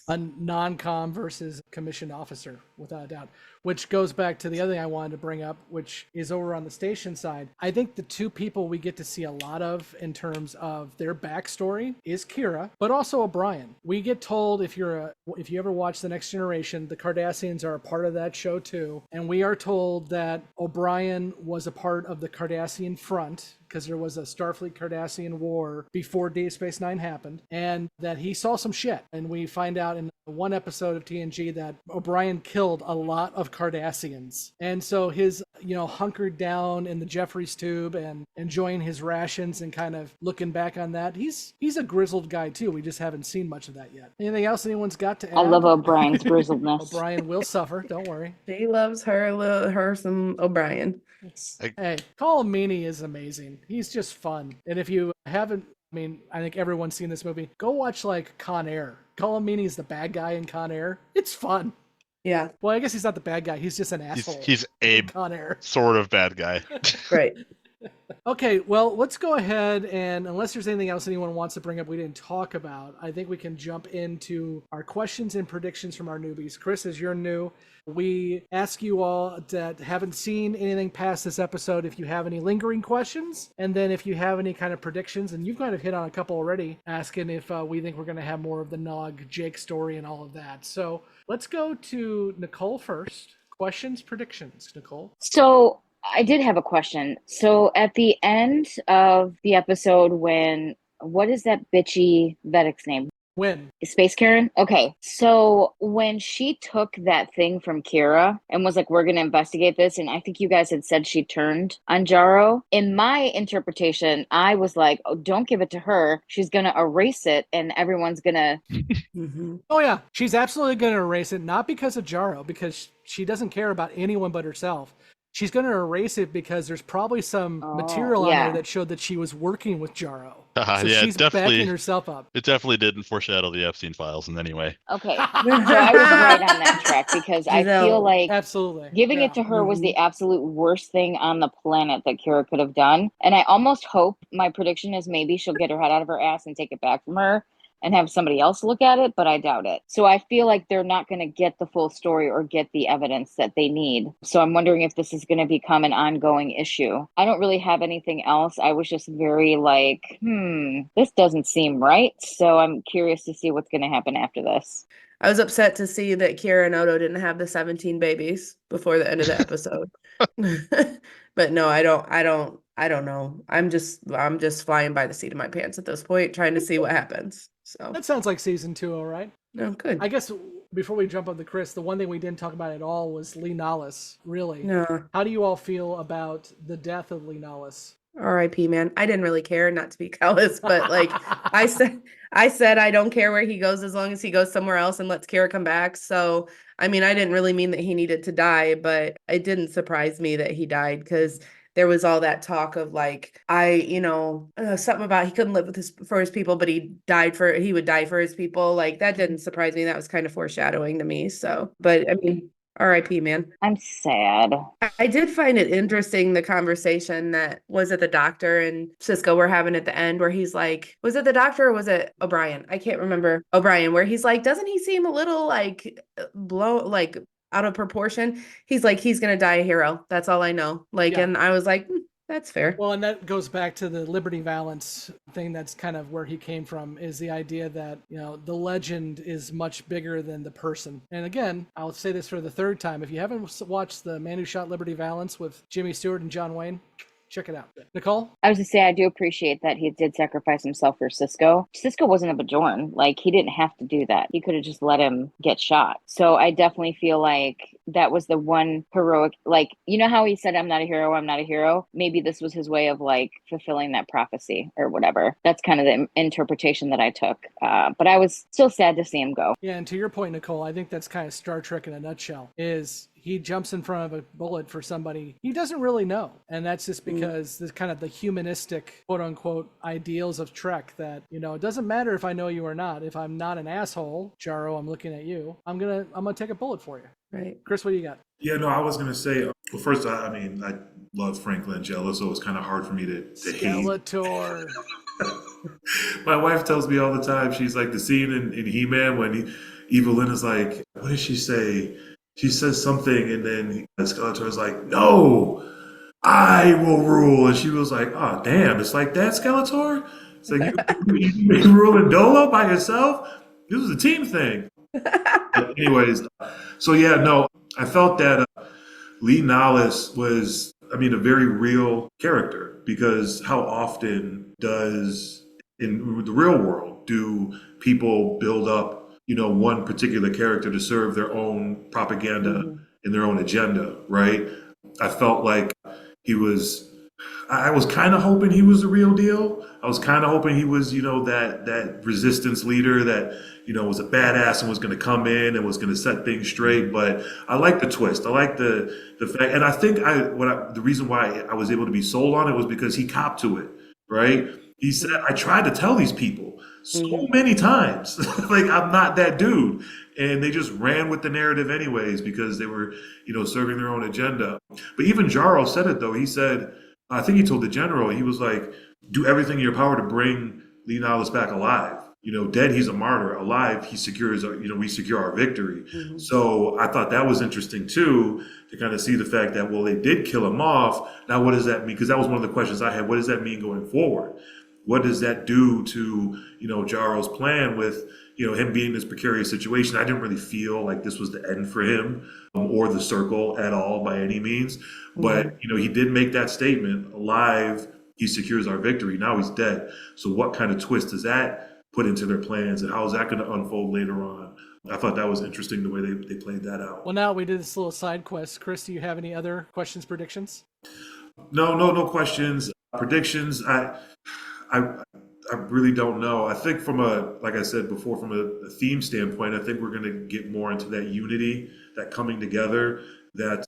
Speaker 9: A non-com versus commissioned officer, without a doubt, which goes back to the other thing I wanted to bring up, which is over on the station side. I think the two people we get to see a lot of in terms of their backstory is Kira, but also O'Brien. We get told, if you ever watch The Next Generation, the Cardassians are a part of that show too, and we are told that O'Brien was a part of the Cardassian front, because there was a Starfleet Cardassian war before Deep Space Nine happened, and that he saw some shit. And we find out in one episode of TNG that O'Brien killed a lot of Cardassians. And so his, hunkered down in the Jeffries tube and enjoying his rations and kind of looking back on that. He's a grizzled guy too. We just haven't seen much of that yet. Anything else anyone's got to add?
Speaker 15: I love O'Brien's grizzledness.
Speaker 9: O'Brien will suffer, don't worry.
Speaker 10: She loves her some O'Brien.
Speaker 9: Hey, Colm Meaney is amazing. He's just fun. And if you haven't, I think everyone's seen this movie. Go watch like Con Air. Colm Meaney's the bad guy in Con Air. It's fun.
Speaker 10: Yeah.
Speaker 9: Well, I guess he's not the bad guy. He's just an asshole.
Speaker 11: He's a
Speaker 9: Con Air.
Speaker 11: sort of bad guy.
Speaker 10: Right.
Speaker 9: Okay, well, let's go ahead and unless there's anything else anyone wants to bring up we didn't talk about, I think we can jump into our questions and predictions from our newbies. Chris, as you're new, we ask you all that haven't seen anything past this episode if you have any lingering questions, and then if you have any kind of predictions, and you've kind of hit on a couple already, asking if we think we're going to have more of the Nog Jake story and all of that. So let's go to Nicole first. Questions, predictions, Nicole.
Speaker 15: So I did have a question. So at the end of the episode what is that bitchy Vedek's name?
Speaker 9: When?
Speaker 15: Space Karen? Okay. So when she took that thing from Kira and was like, we're going to investigate this, and I think you guys had said she turned on Jaro. In my interpretation, I was like, oh, don't give it to her. She's going to erase it and everyone's going to...
Speaker 9: Oh yeah, she's absolutely going to erase it, not because of Jaro, because she doesn't care about anyone but herself. She's going to erase it because there's probably some material on there that showed that she was working with Jaro. So she's backing herself up.
Speaker 11: It definitely didn't foreshadow the Epstein files in any way.
Speaker 15: Okay. So I was right on that track because I feel like
Speaker 9: absolutely
Speaker 15: giving it to her was the absolute worst thing on the planet that Kira could have done. And I almost hope my prediction is maybe she'll get her head out of her ass and take it back from her and have somebody else look at it, but I doubt it. So I feel like they're not going to get the full story or get the evidence that they need. So I'm wondering if this is going to become an ongoing issue. I don't really have anything else. I was just very like, this doesn't seem right. So I'm curious to see what's going to happen after this.
Speaker 10: I was upset to see that Kira and Odo didn't have the 17 babies before the end of the episode. But no, I don't know. I'm just flying by the seat of my pants at this point, trying to see what happens. So
Speaker 9: that sounds like season 2, all right?
Speaker 10: No, good.
Speaker 9: I guess before we jump on to Chris, the one thing we didn't talk about at all was Lee Nallis, really.
Speaker 10: No.
Speaker 9: How do you all feel about the death of Lee Nallis?
Speaker 10: R.I.P. man. I didn't really care, not to be callous, but like I said I don't care where he goes as long as he goes somewhere else and lets Kira come back. So I mean, I didn't really mean that he needed to die, but it didn't surprise me that he died because there was all that talk of like, something about he couldn't live for his people, but he would die for his people. Like that didn't surprise me. That was kind of foreshadowing to me. So, but I mean, R.I.P. man.
Speaker 15: I'm sad.
Speaker 10: I did find it interesting, the conversation that was it the doctor and Cisco were having at the end where he's like, was it the doctor or was it O'Brien? I can't remember. O'Brien, where he's like, doesn't he seem a little like out of proportion? He's like, he's going to die a hero. That's all I know. And I was like, that's fair.
Speaker 9: Well, and that goes back to the Liberty Valance thing. That's kind of where he came from, is the idea that, the legend is much bigger than the person. And again, I'll say this for the third time. If you haven't watched The Man Who Shot Liberty Valance with Jimmy Stewart and John Wayne, check it out. Nicole?
Speaker 15: I was to say, I do appreciate that he did sacrifice himself for Cisco. Cisco wasn't a Bajoran. Like, he didn't have to do that. He could have just let him get shot. So I definitely feel like that was the one heroic, like, you know how he said, I'm not a hero, I'm not a hero? Maybe this was his way of, like, fulfilling that prophecy or whatever. That's kind of the interpretation that I took. But I was still sad to see him go.
Speaker 9: Yeah, and to your point, Nicole, I think that's kind of Star Trek in a nutshell, is he jumps in front of a bullet for somebody he doesn't really know. And that's just because this kind of the humanistic, quote unquote, ideals of Trek that, it doesn't matter if I know you or not. If I'm not an asshole, Jaro, I'm looking at you, I'm gonna take a bullet for you.
Speaker 10: Right.
Speaker 9: Chris, what do you got?
Speaker 12: Yeah, no, I was going to say, well, first, I love Frank Langella, so it was kind of hard for me to hate.
Speaker 9: Skeletor.
Speaker 12: My wife tells me all the time, she's like, the scene in He-Man when Evelyn is like, what did she say? She says something, and then Skeletor is like, no, I will rule. And she was like, oh, damn, it's like that, Skeletor? It's like, you ruling Dolo by yourself? This was a team thing. But anyways, so yeah, no, I felt that Lee Nallis was, a very real character, because how often does, in the real world, do people build up, one particular character to serve their own propaganda and their own agenda, right? I felt like I was kind of hoping he was the real deal. I was kind of hoping he was, that resistance leader that, was a badass and was going to come in and was going to set things straight. But I like the twist. I like the fact, and I think the reason why I was able to be sold on it was because he copped to it, right? He said, I tried to tell these people so many times, like, I'm not that dude. And they just ran with the narrative anyways because they were, serving their own agenda. But even Jarl said it, though. He said, I think he told the general, he was like, do everything in your power to bring Leonidas back alive. Dead, he's a martyr. Alive, he secures, we secure our victory. So I thought that was interesting, too, to kind of see the fact that, well, they did kill him off. Now, what does that mean? Because that was one of the questions I had. What does that mean going forward? What does that do to, Jarl's plan with, him being in this precarious situation? I didn't really feel like this was the end for him or the circle at all by any means. But, he did make that statement, alive, he secures our victory. Now he's dead. So what kind of twist does that put into their plans, and how is that going to unfold later on? I thought that was interesting the way they played that out.
Speaker 9: Well, now we did this little side quest. Chris, do you have any other questions, predictions?
Speaker 12: No questions. Predictions, I really don't know. I think like I said before, from a theme standpoint, I think we're going to get more into that unity, that coming together, that,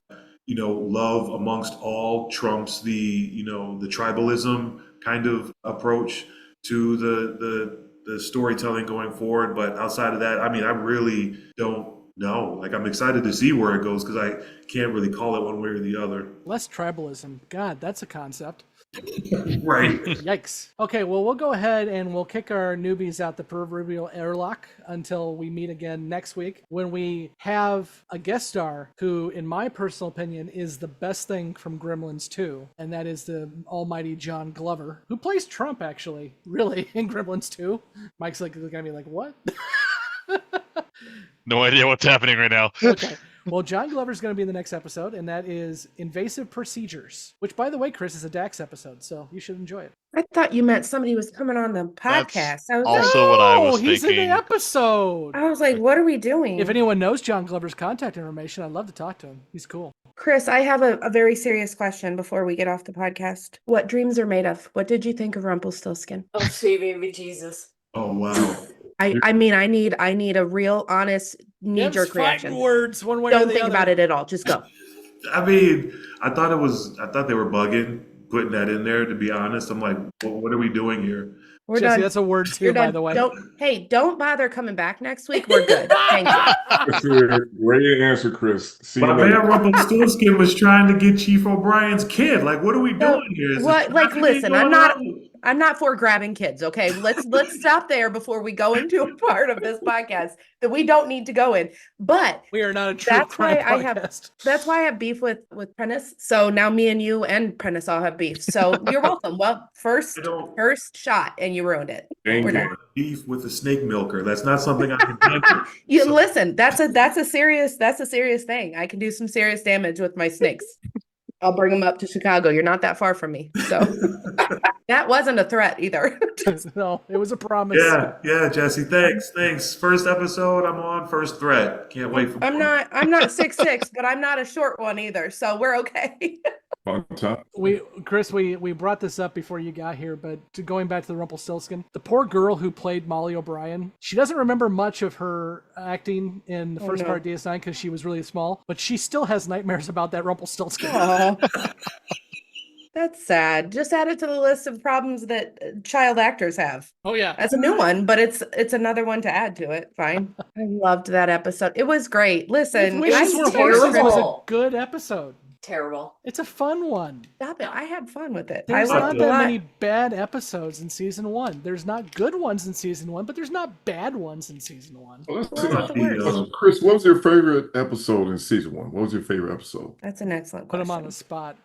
Speaker 12: love amongst all trumps the tribalism kind of approach to the storytelling going forward. But outside of that, I really don't know. Like, I'm excited to see where it goes because I can't really call it one way or the other.
Speaker 9: Less tribalism. God, that's a concept.
Speaker 12: Right.
Speaker 9: Yikes. Okay, well, we'll go ahead and we'll kick our newbies out the proverbial airlock until we meet again next week when we have a guest star who, in my personal opinion, is the best thing from Gremlins 2, and that is the almighty John Glover, who plays Trump, actually, really, in Gremlins 2. Mike's looking at me like, what?
Speaker 11: No idea what's happening right now.
Speaker 9: Okay. Well, John Glover's going to be in the next episode, and that is Invasive Procedures, which, by the way, Chris, is a Dax episode, so you should enjoy it.
Speaker 10: I thought you meant somebody was coming on the podcast. I was
Speaker 11: also what I was
Speaker 9: he's
Speaker 11: thinking.
Speaker 9: in the episode.
Speaker 10: I was like, what are we doing?
Speaker 9: If anyone knows John Glover's contact information, I'd love to talk to him. He's cool.
Speaker 10: Chris, I have a very serious question before we get off the podcast. What dreams are made of? What did you think of Rumpelstiltskin?
Speaker 14: Oh, sweet baby Jesus.
Speaker 12: Oh, wow.
Speaker 10: I need a real, honest, knee-jerk reaction.
Speaker 9: Words, one way or
Speaker 10: Don't
Speaker 9: the
Speaker 10: think
Speaker 9: other.
Speaker 10: about it at all. Just go.
Speaker 12: I thought they were bugging putting that in there, to be honest. I'm like, well, what are we doing here?
Speaker 10: We're
Speaker 9: Jessi,
Speaker 10: done.
Speaker 9: that's a word too,
Speaker 10: You're
Speaker 9: by
Speaker 10: done.
Speaker 9: the way.
Speaker 10: Don't bother coming back next week. We're good. Thank you.
Speaker 2: Great answer, Chris. See you
Speaker 12: My
Speaker 2: later.
Speaker 12: man Rumpelstiltskin was trying to get Chief O'Brien's kid. Like, what are we doing here? Is
Speaker 10: What?
Speaker 12: this
Speaker 10: Like,
Speaker 12: trafficking
Speaker 10: listen,
Speaker 12: going on?
Speaker 10: I'm not for grabbing kids. Okay, let's stop there before we go into a part of this podcast that we don't need to go in. But
Speaker 9: we are not a true
Speaker 10: that's why
Speaker 9: crime
Speaker 10: I have
Speaker 9: podcast.
Speaker 10: that's why I have beef with Prentice. So now me and you and Prentice all have beef. So you're welcome. Well, first shot and you ruined it. We're done.
Speaker 12: Beef with a snake milker. That's not something I can handle.
Speaker 10: You listen. That's a serious thing. I can do some serious damage with my snakes. I'll bring them up to Chicago. You're not that far from me. So that wasn't a threat either.
Speaker 9: No, it was a promise.
Speaker 12: Yeah, Jessi. Thanks. First episode, I'm on. First threat. Can't wait for
Speaker 10: I'm not 6'6", but I'm not a short one either. So we're okay.
Speaker 9: Chris, we brought this up before you got here, but going back to the Rumpelstiltskin, the poor girl who played Molly O'Brien, she doesn't remember much of her acting in the first part of DS9 because she was really small, but she still has nightmares about that Rumpelstiltskin.
Speaker 10: That's sad. Just add it to the list of problems that child actors have.
Speaker 9: Oh yeah,
Speaker 10: that's a new one, but it's another one to add to it. Fine. I loved that episode. It was great. Listen,
Speaker 9: Wishes Were Horses was a good episode.
Speaker 14: Terrible.
Speaker 9: It's a fun one.
Speaker 10: Stop it. I had fun with it.
Speaker 9: There's
Speaker 10: I
Speaker 9: not that many bad episodes in season 1. There's not good ones in season 1, but there's not bad ones in season 1.
Speaker 2: Well, Chris, what was your favorite episode in season 1? What was your favorite episode?
Speaker 10: That's an excellent
Speaker 9: question. Put him on the spot.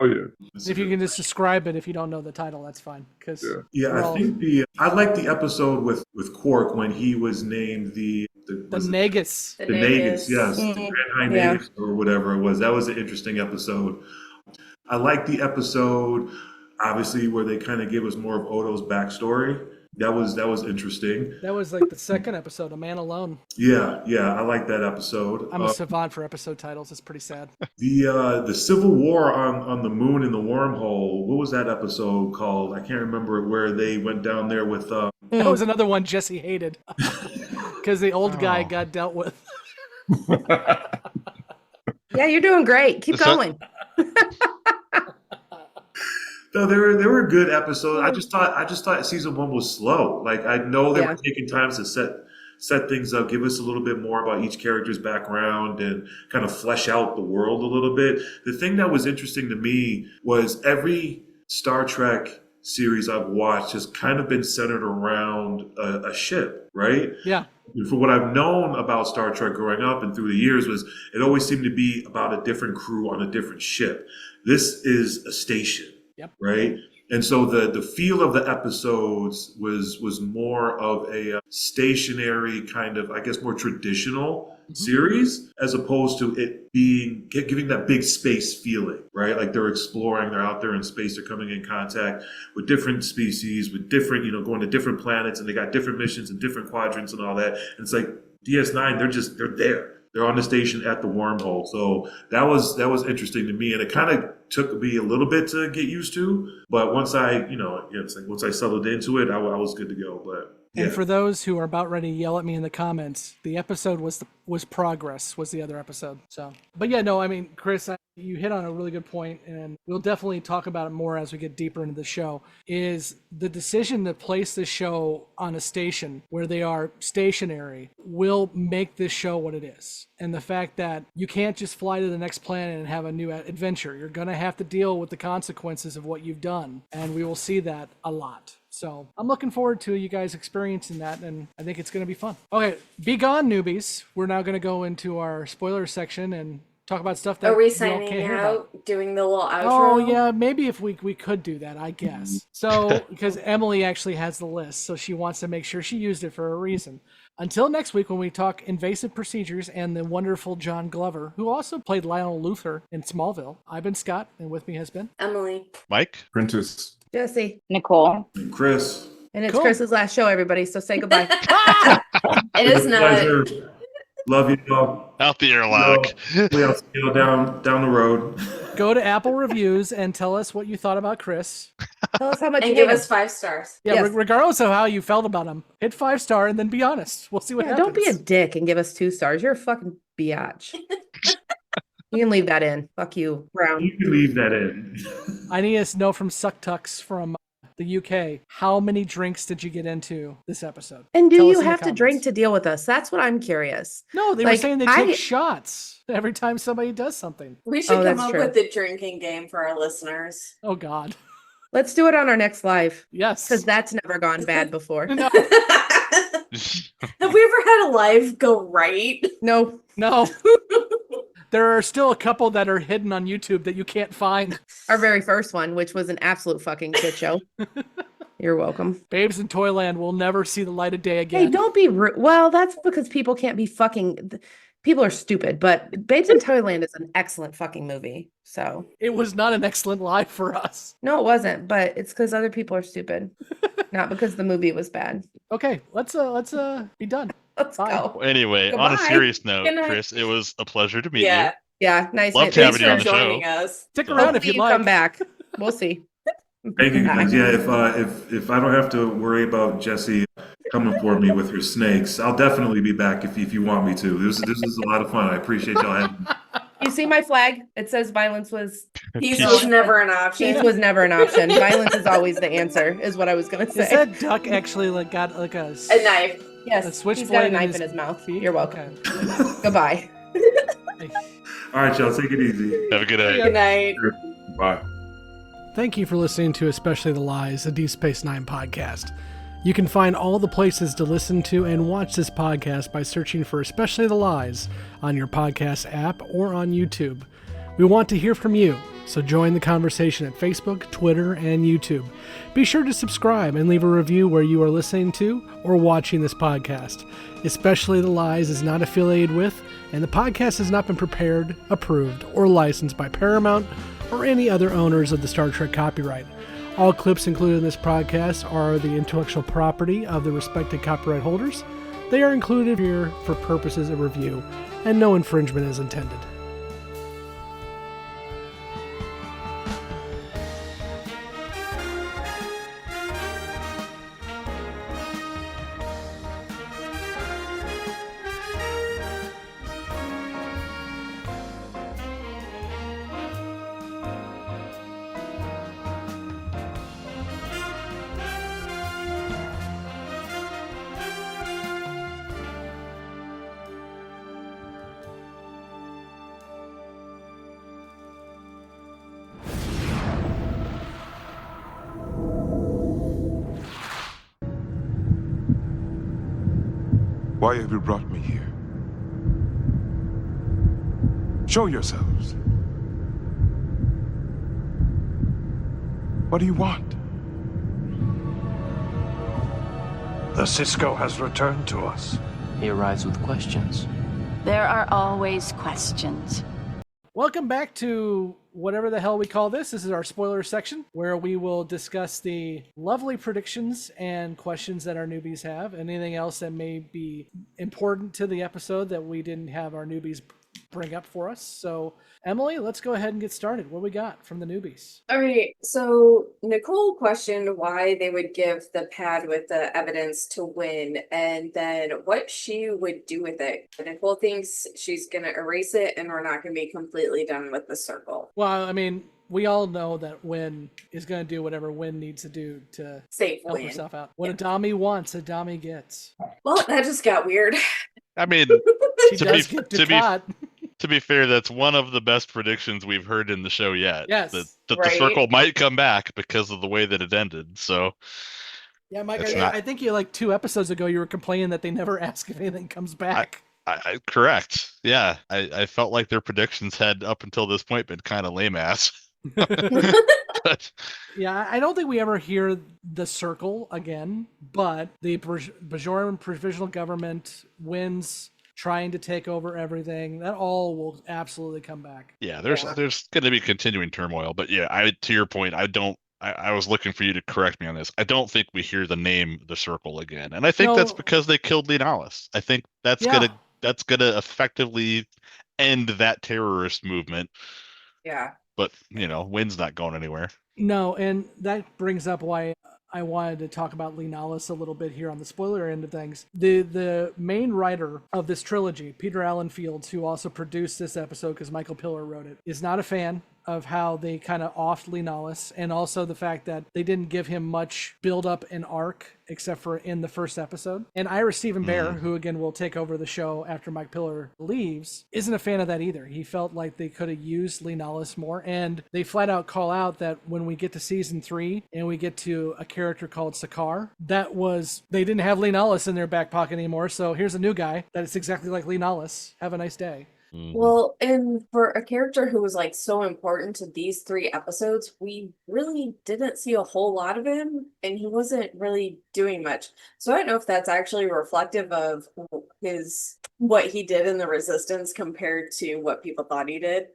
Speaker 2: Oh yeah.
Speaker 9: If you can just describe it, if you don't know the title, that's fine. Because
Speaker 12: I like the episode with Quark when he was named the
Speaker 9: Negus.
Speaker 12: The Negus, yes. The Grand High Negus or whatever it was. That was an interesting episode. I like the episode, obviously, where they kind of give us more of Odo's backstory. That was interesting.
Speaker 9: That was like the second episode, A Man Alone.
Speaker 12: Yeah, I like that episode.
Speaker 9: I'm a savant for episode titles. It's pretty sad.
Speaker 12: The Civil War on the moon in the wormhole. What was that episode called? I can't remember, where they went down there with.
Speaker 9: That was another one Jessi hated because the old guy got dealt with.
Speaker 10: Yeah, you're doing great. Keep going.
Speaker 12: No, they were good episodes. I just thought season 1 was slow. Like, I know they were taking times to set things up, give us a little bit more about each character's background and kind of flesh out the world a little bit. The thing that was interesting to me was every Star Trek series I've watched has kind of been centered around a ship, right?
Speaker 9: Yeah.
Speaker 12: For what I've known about Star Trek growing up and through the years was it always seemed to be about a different crew on a different ship. This is a station.
Speaker 9: Yep.
Speaker 12: Right. And so the feel of the episodes was more of a stationary kind of, I guess, more traditional series, as opposed to it giving that big space feeling, right? Like they're exploring, they're out there in space, they're coming in contact with different species, with different, going to different planets, and they got different missions and different quadrants and all that. And it's like DS9, they're there. They're on the station at the wormhole. So that was interesting to me. And it kind of took me a little bit to get used to. But once I, once I settled into it, I was good to go. But yeah.
Speaker 9: And for those who are about ready to yell at me in the comments, the episode was Progress was the other episode. So, but yeah, no, I mean, Chris, you hit on a really good point, and we'll definitely talk about it more as we get deeper into the show, is the decision to place this show on a station where they are stationary will make this show what it is. And the fact that you can't just fly to the next planet and have a new adventure. You're going to have to deal with the consequences of what you've done. And we will see that a lot. So I'm looking forward to you guys experiencing that, and I think it's going to be fun. Okay, be gone, newbies. We're now going to go into our spoiler section and talk about stuff that
Speaker 14: are we
Speaker 9: you all
Speaker 14: signing
Speaker 9: can't hear
Speaker 14: out,
Speaker 9: about.
Speaker 14: doing the little outro?
Speaker 9: Oh yeah, maybe if we could do that, I guess. So because Emily actually has the list, so she wants to make sure she used it for a reason. Until next week when we talk invasive procedures and the wonderful John Glover, who also played Lionel Luthor in Smallville. I've been Scott, and with me has been
Speaker 14: Emily,
Speaker 11: Mike,
Speaker 2: Prentice,
Speaker 10: Jessi,
Speaker 15: Nicole,
Speaker 12: and Chris.
Speaker 10: And it's Chris's last show, everybody. So say goodbye.
Speaker 14: It is not.
Speaker 12: Pleasure. Love you all.
Speaker 11: Out the airlock.
Speaker 12: We'll see you down the road.
Speaker 9: Go to Apple Reviews and tell us what you thought about Chris.
Speaker 10: Tell us how much
Speaker 14: And
Speaker 10: you
Speaker 14: give
Speaker 10: hate
Speaker 14: us 5 stars.
Speaker 9: Yeah,
Speaker 10: Yes.
Speaker 9: regardless of how you felt about him, hit 5-star and then be honest. We'll see what happens.
Speaker 10: Don't be a dick and give us 2 stars. You're a fucking biatch. You can leave that in. Fuck you, Brown.
Speaker 12: You can leave that in.
Speaker 9: I need to know from Sucktux from the UK, how many drinks did you get into this episode?
Speaker 10: And do
Speaker 9: Tell us
Speaker 10: you
Speaker 9: in the
Speaker 10: have to
Speaker 9: comments.
Speaker 10: drink to deal with us? That's what I'm curious.
Speaker 9: No, they were saying they take shots every time somebody does something.
Speaker 14: We should come
Speaker 10: that's
Speaker 14: up
Speaker 10: true.
Speaker 14: with a drinking game for our listeners.
Speaker 9: Oh God.
Speaker 10: Let's do it on our next live.
Speaker 9: Yes.
Speaker 10: Because that's never gone bad before.
Speaker 9: No.
Speaker 14: Have we ever had a live go right?
Speaker 10: No.
Speaker 9: No. There are still a couple that are hidden on YouTube that you can't find.
Speaker 10: Our very first one, which was an absolute fucking shit show. You're welcome.
Speaker 9: Babes in Toyland will never see the light of day again.
Speaker 10: Hey, don't be rude. Well, that's because people can't be fucking. People are stupid, but Babes in Toyland is an excellent fucking movie. So
Speaker 9: it was not an excellent live for us.
Speaker 10: No, it wasn't. But it's because other people are stupid, not because the movie was bad.
Speaker 9: Okay, let's be done.
Speaker 10: Let's go.
Speaker 11: Anyway, on a
Speaker 10: Goodbye.
Speaker 11: serious note,
Speaker 10: Good night.
Speaker 11: Chris, it was a pleasure to meet you.
Speaker 10: Yeah, nice.
Speaker 11: Loved
Speaker 10: Thanks
Speaker 11: having you on the
Speaker 10: for
Speaker 11: show.
Speaker 10: joining us.
Speaker 9: Stick around if
Speaker 10: Hopefully
Speaker 9: you'd
Speaker 10: you
Speaker 9: like.
Speaker 10: come back. We'll see.
Speaker 12: Thank you guys. Yeah, if I don't have to worry about Jessi coming for me with her snakes, I'll definitely be back if you want me to. This is a lot of fun. I appreciate y'all having me.
Speaker 10: You see my flag? It says violence was.
Speaker 14: Peace was never an option.
Speaker 10: Peace was never an option. Violence is always the answer, is what I was gonna say.
Speaker 9: Is that duck actually got a
Speaker 14: knife?
Speaker 10: Yes,
Speaker 9: a switchblade
Speaker 10: he's got a
Speaker 9: in
Speaker 10: knife
Speaker 9: his
Speaker 10: in his mouth.
Speaker 9: beak?
Speaker 10: You're welcome.
Speaker 9: Okay.
Speaker 10: Goodbye.
Speaker 12: All right, y'all. Take it easy.
Speaker 11: Have a good day.
Speaker 14: Good night.
Speaker 12: Bye.
Speaker 9: Thank you for listening to Especially the Lies, a Deep Space Nine podcast. You can find all the places to listen to and watch this podcast by searching for Especially the Lies on your podcast app or on YouTube. We want to hear from you, so join the conversation at Facebook, Twitter, and YouTube. Be sure to subscribe and leave a review where you are listening to or watching this podcast. Especially the Lies is not affiliated with, and the podcast has not been prepared, approved, or licensed by Paramount or any other owners of the Star Trek copyright. All clips included in this podcast are the intellectual property of the respected copyright holders. They are included here for purposes of review, and no infringement is intended.
Speaker 6: Why have you brought me here? Show yourselves. What do you want?
Speaker 16: The Cisco has returned to us.
Speaker 7: He arrives with questions.
Speaker 3: There are always questions.
Speaker 9: Welcome back to whatever the hell we call this. This is our spoiler section where we will discuss the lovely predictions and questions that our newbies have, and anything else that may be important to the episode that we didn't have our newbies bring up for us. So, Emily, let's go ahead and get started. What we got from the newbies?
Speaker 14: All right. So Nicole questioned why they would give the pad with the evidence to Win, and then what she would do with it. Nicole thinks she's going to erase it, and we're not going to be completely done with the circle.
Speaker 9: Well, I mean, we all know that Win is going to do whatever Win needs to do to
Speaker 14: save
Speaker 9: help
Speaker 14: Win.
Speaker 9: herself out. What a Dami wants, a Dami gets.
Speaker 14: Well, that just got weird.
Speaker 11: I mean,
Speaker 9: She does get Ducat.
Speaker 11: to be fair, that's one of the best predictions we've heard in the show yet.
Speaker 9: Yes.
Speaker 11: That
Speaker 14: Right?
Speaker 11: the circle might come back because of the way that it ended. So
Speaker 9: Yeah, Mike,
Speaker 11: It's
Speaker 9: I,
Speaker 11: not-
Speaker 9: I think you like 2 episodes ago you were complaining that they never ask if anything comes back.
Speaker 11: I correct. Yeah, I felt like their predictions had up until this point been kind of lame ass. But
Speaker 9: Yeah, I don't think we ever hear the circle again, but the Bajoran provisional government wins trying to take over everything. That all will absolutely come back.
Speaker 11: yeah, there's going to be continuing turmoil. But yeah, to your point, I was looking for you to correct me on this. I don't think we hear the name the circle again, and I think that's
Speaker 9: No.
Speaker 11: because they killed Leonalis. I think that's
Speaker 9: Yeah.
Speaker 11: gonna effectively end that terrorist movement.
Speaker 14: Yeah.
Speaker 11: But Wynn's not going anywhere.
Speaker 9: No, and that brings up why I wanted to talk about Leonalis a little bit here on the spoiler end of things. The main writer of this trilogy, Peter Allen Fields, who also produced this episode because Michael Piller wrote it, is not a fan of how they kind of offed Leonalis, and also the fact that they didn't give him much build up and arc except for in the first episode. And Ira Stephen Bear, who again will take over the show after Mike Piller leaves, isn't a fan of that either. He felt like they could have used Leonalis more, and they flat out call out that when we get to season 3 and we get to a character called Sakaar, they didn't have Leonalis in their back pocket anymore, so here's a new guy that is exactly like Leonalis. Have a nice day.
Speaker 14: Well, and for a character who was like so important to these 3 episodes, we really didn't see a whole lot of him, and he wasn't really doing much. So I don't know if that's actually reflective of what he did in the Resistance compared to what people thought he did.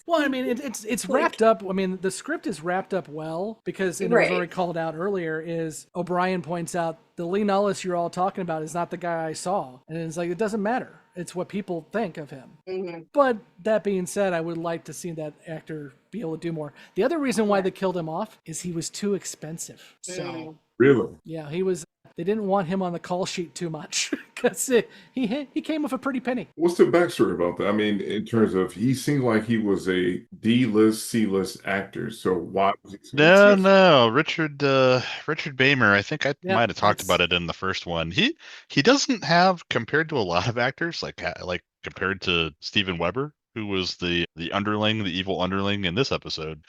Speaker 9: Well, I mean, it's wrapped up. I mean, the script is wrapped up well because, and it was
Speaker 14: Right.
Speaker 9: already called out earlier, is O'Brien points out the Leonalis you're all talking about is not the guy I saw. And it's like, it doesn't matter. It's what people think of him.
Speaker 14: Mm-hmm.
Speaker 9: But that being said, I would like to see that actor be able to do more. The other reason why they killed him off is he was too expensive. So,
Speaker 2: Really?
Speaker 9: yeah, they didn't want him on the call sheet too much because he came with a pretty penny.
Speaker 2: What's the backstory about that? I mean, in terms of, he seemed like he was a D-list, C-list actor. So why was he so expensive?
Speaker 11: No, Richard Bamer. I think I
Speaker 9: Yeah,
Speaker 11: might have talked
Speaker 9: that's-
Speaker 11: about it in the first one. He doesn't have, compared to a lot of actors, like compared to Steven Weber, who was the evil underling in this episode.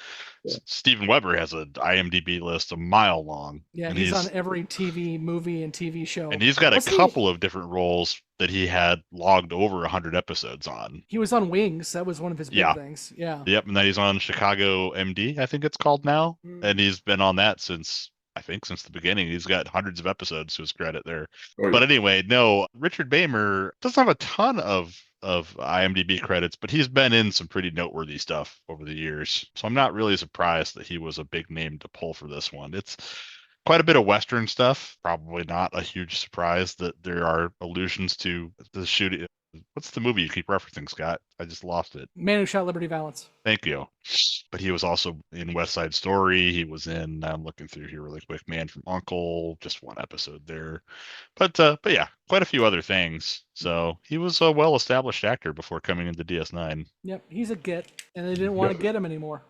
Speaker 2: Yeah.
Speaker 11: Steven Weber has an IMDb list a mile long.
Speaker 9: Yeah,
Speaker 11: and
Speaker 9: he's on every TV movie and TV show.
Speaker 11: and he's got a
Speaker 9: Let's see.
Speaker 11: couple of different roles that he had logged over 100 episodes on.
Speaker 9: He was on Wings. That was one of his big
Speaker 11: Yeah.
Speaker 9: things. Yeah.
Speaker 11: Yep, and then he's on Chicago MD, I think it's called now,
Speaker 9: Mm.
Speaker 11: and he's been on that since the beginning. He's got hundreds of episodes to his credit there.
Speaker 2: Oh, yeah.
Speaker 11: But anyway, no, Richard Bamer doesn't have a ton of of IMDb credits, but he's been in some pretty noteworthy stuff over the years. So I'm not really surprised that he was a big name to pull for this one. It's quite a bit of Western stuff. Probably not a huge surprise that there are allusions to the shooting. What's the movie you keep referencing, Scott? I just lost it.
Speaker 9: Man Who Shot Liberty Valance.
Speaker 11: Thank you. But he was also in West Side Story. He was in, I'm looking through here really quick, Man from U.N.C.L.E., just one episode there. But yeah, quite a few other things. So he was a well-established actor before coming into DS9.
Speaker 9: Yep, he's a get, and they didn't want to get him anymore.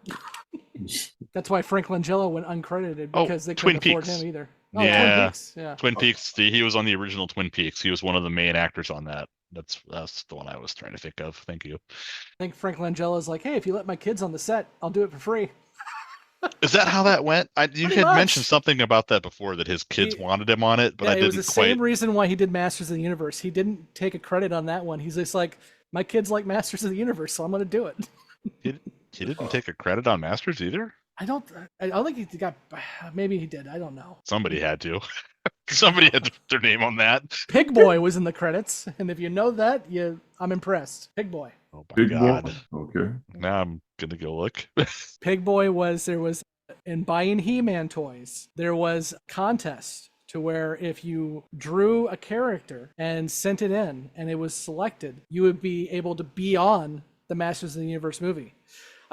Speaker 9: That's why Frank Langella went uncredited, because they couldn't afford him either. Oh,
Speaker 11: yeah.
Speaker 9: Twin Peaks. Yeah.
Speaker 11: Twin Peaks. He was on the original Twin Peaks. He was one of the main actors on that. That's the one I was trying to think of. Thank you.
Speaker 9: I think Frank Langella's like, hey, if you let my kids on the set, I'll do it for free.
Speaker 11: Is that how that went? You
Speaker 9: Pretty
Speaker 11: had
Speaker 9: much.
Speaker 11: mentioned something about that before, that his kids wanted him on it, but I
Speaker 9: it
Speaker 11: didn't
Speaker 9: was the
Speaker 11: quite.
Speaker 9: same reason why he did Masters of the Universe. He didn't take a credit on that one. He's just like, my kids like Masters of the Universe, so I'm going to do it.
Speaker 11: He didn't take a credit on Masters either?
Speaker 9: I don't think he got, maybe he did. I don't know.
Speaker 11: Somebody had to. Somebody had to put their name on that.
Speaker 9: Pig Boy was in the credits, and if you know that, I'm impressed. Pig Boy.
Speaker 11: Oh my
Speaker 2: Big
Speaker 11: God.
Speaker 2: Boy? Okay.
Speaker 11: Now I'm gonna go look.
Speaker 9: Pig Boy was in buying He-Man toys, there was a contest to where if you drew a character and sent it in and it was selected, you would be able to be on the Masters of the Universe movie.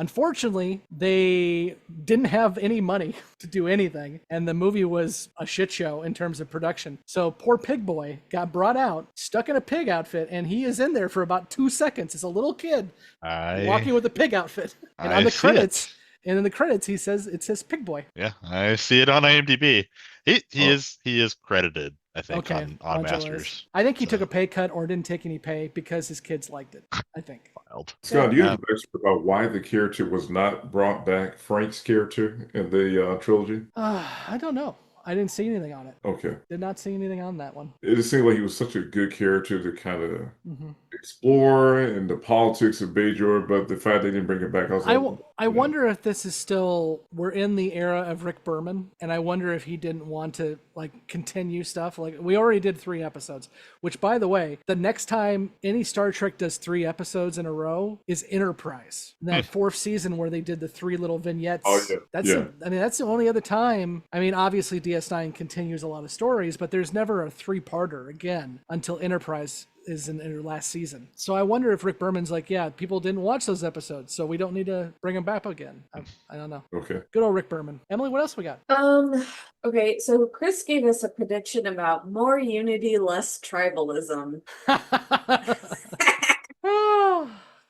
Speaker 9: Unfortunately, they didn't have any money to do anything, and the movie was a shit show in terms of production. So poor Pig Boy got brought out, stuck in a pig outfit, and he is in there for about 2 seconds. It's a little kid walking with a pig outfit. And on the credits, and in the credits, it says Pig Boy.
Speaker 11: Yeah, I see it on IMDb. He is credited, I think, on Masters.
Speaker 9: I think he took a pay cut or didn't take any pay because his kids liked it, I think.
Speaker 11: Wild.
Speaker 2: Scott, do you have an expert about why the character was not brought back, Frank's character, in the trilogy?
Speaker 9: I don't know. I didn't see anything on it.
Speaker 2: Okay.
Speaker 9: Did not see anything on that one.
Speaker 2: It just seemed like he was such a good character to kind of explore and the politics of Bajor, but the fact they didn't bring it back,
Speaker 9: I wonder if this is still, we're in the era of Rick Berman, and I wonder if he didn't want to continue stuff. Like, we already did 3 episodes, which, by the way, the next time any Star Trek does 3 episodes in a row is Enterprise. That 4th season where they did the 3 little vignettes.
Speaker 2: Oh, yeah.
Speaker 9: That's the only other time. I mean, obviously DS9 continues a lot of stories, but there's never a 3-parter again until Enterprise is in their last season. So I wonder if Rick Berman's like, yeah, people didn't watch those episodes, so we don't need to bring them back again. I don't know.
Speaker 2: Okay.
Speaker 9: Good old Rick Berman. Emily, what else we got?
Speaker 14: Okay, so Chris gave us a prediction about more unity, less tribalism.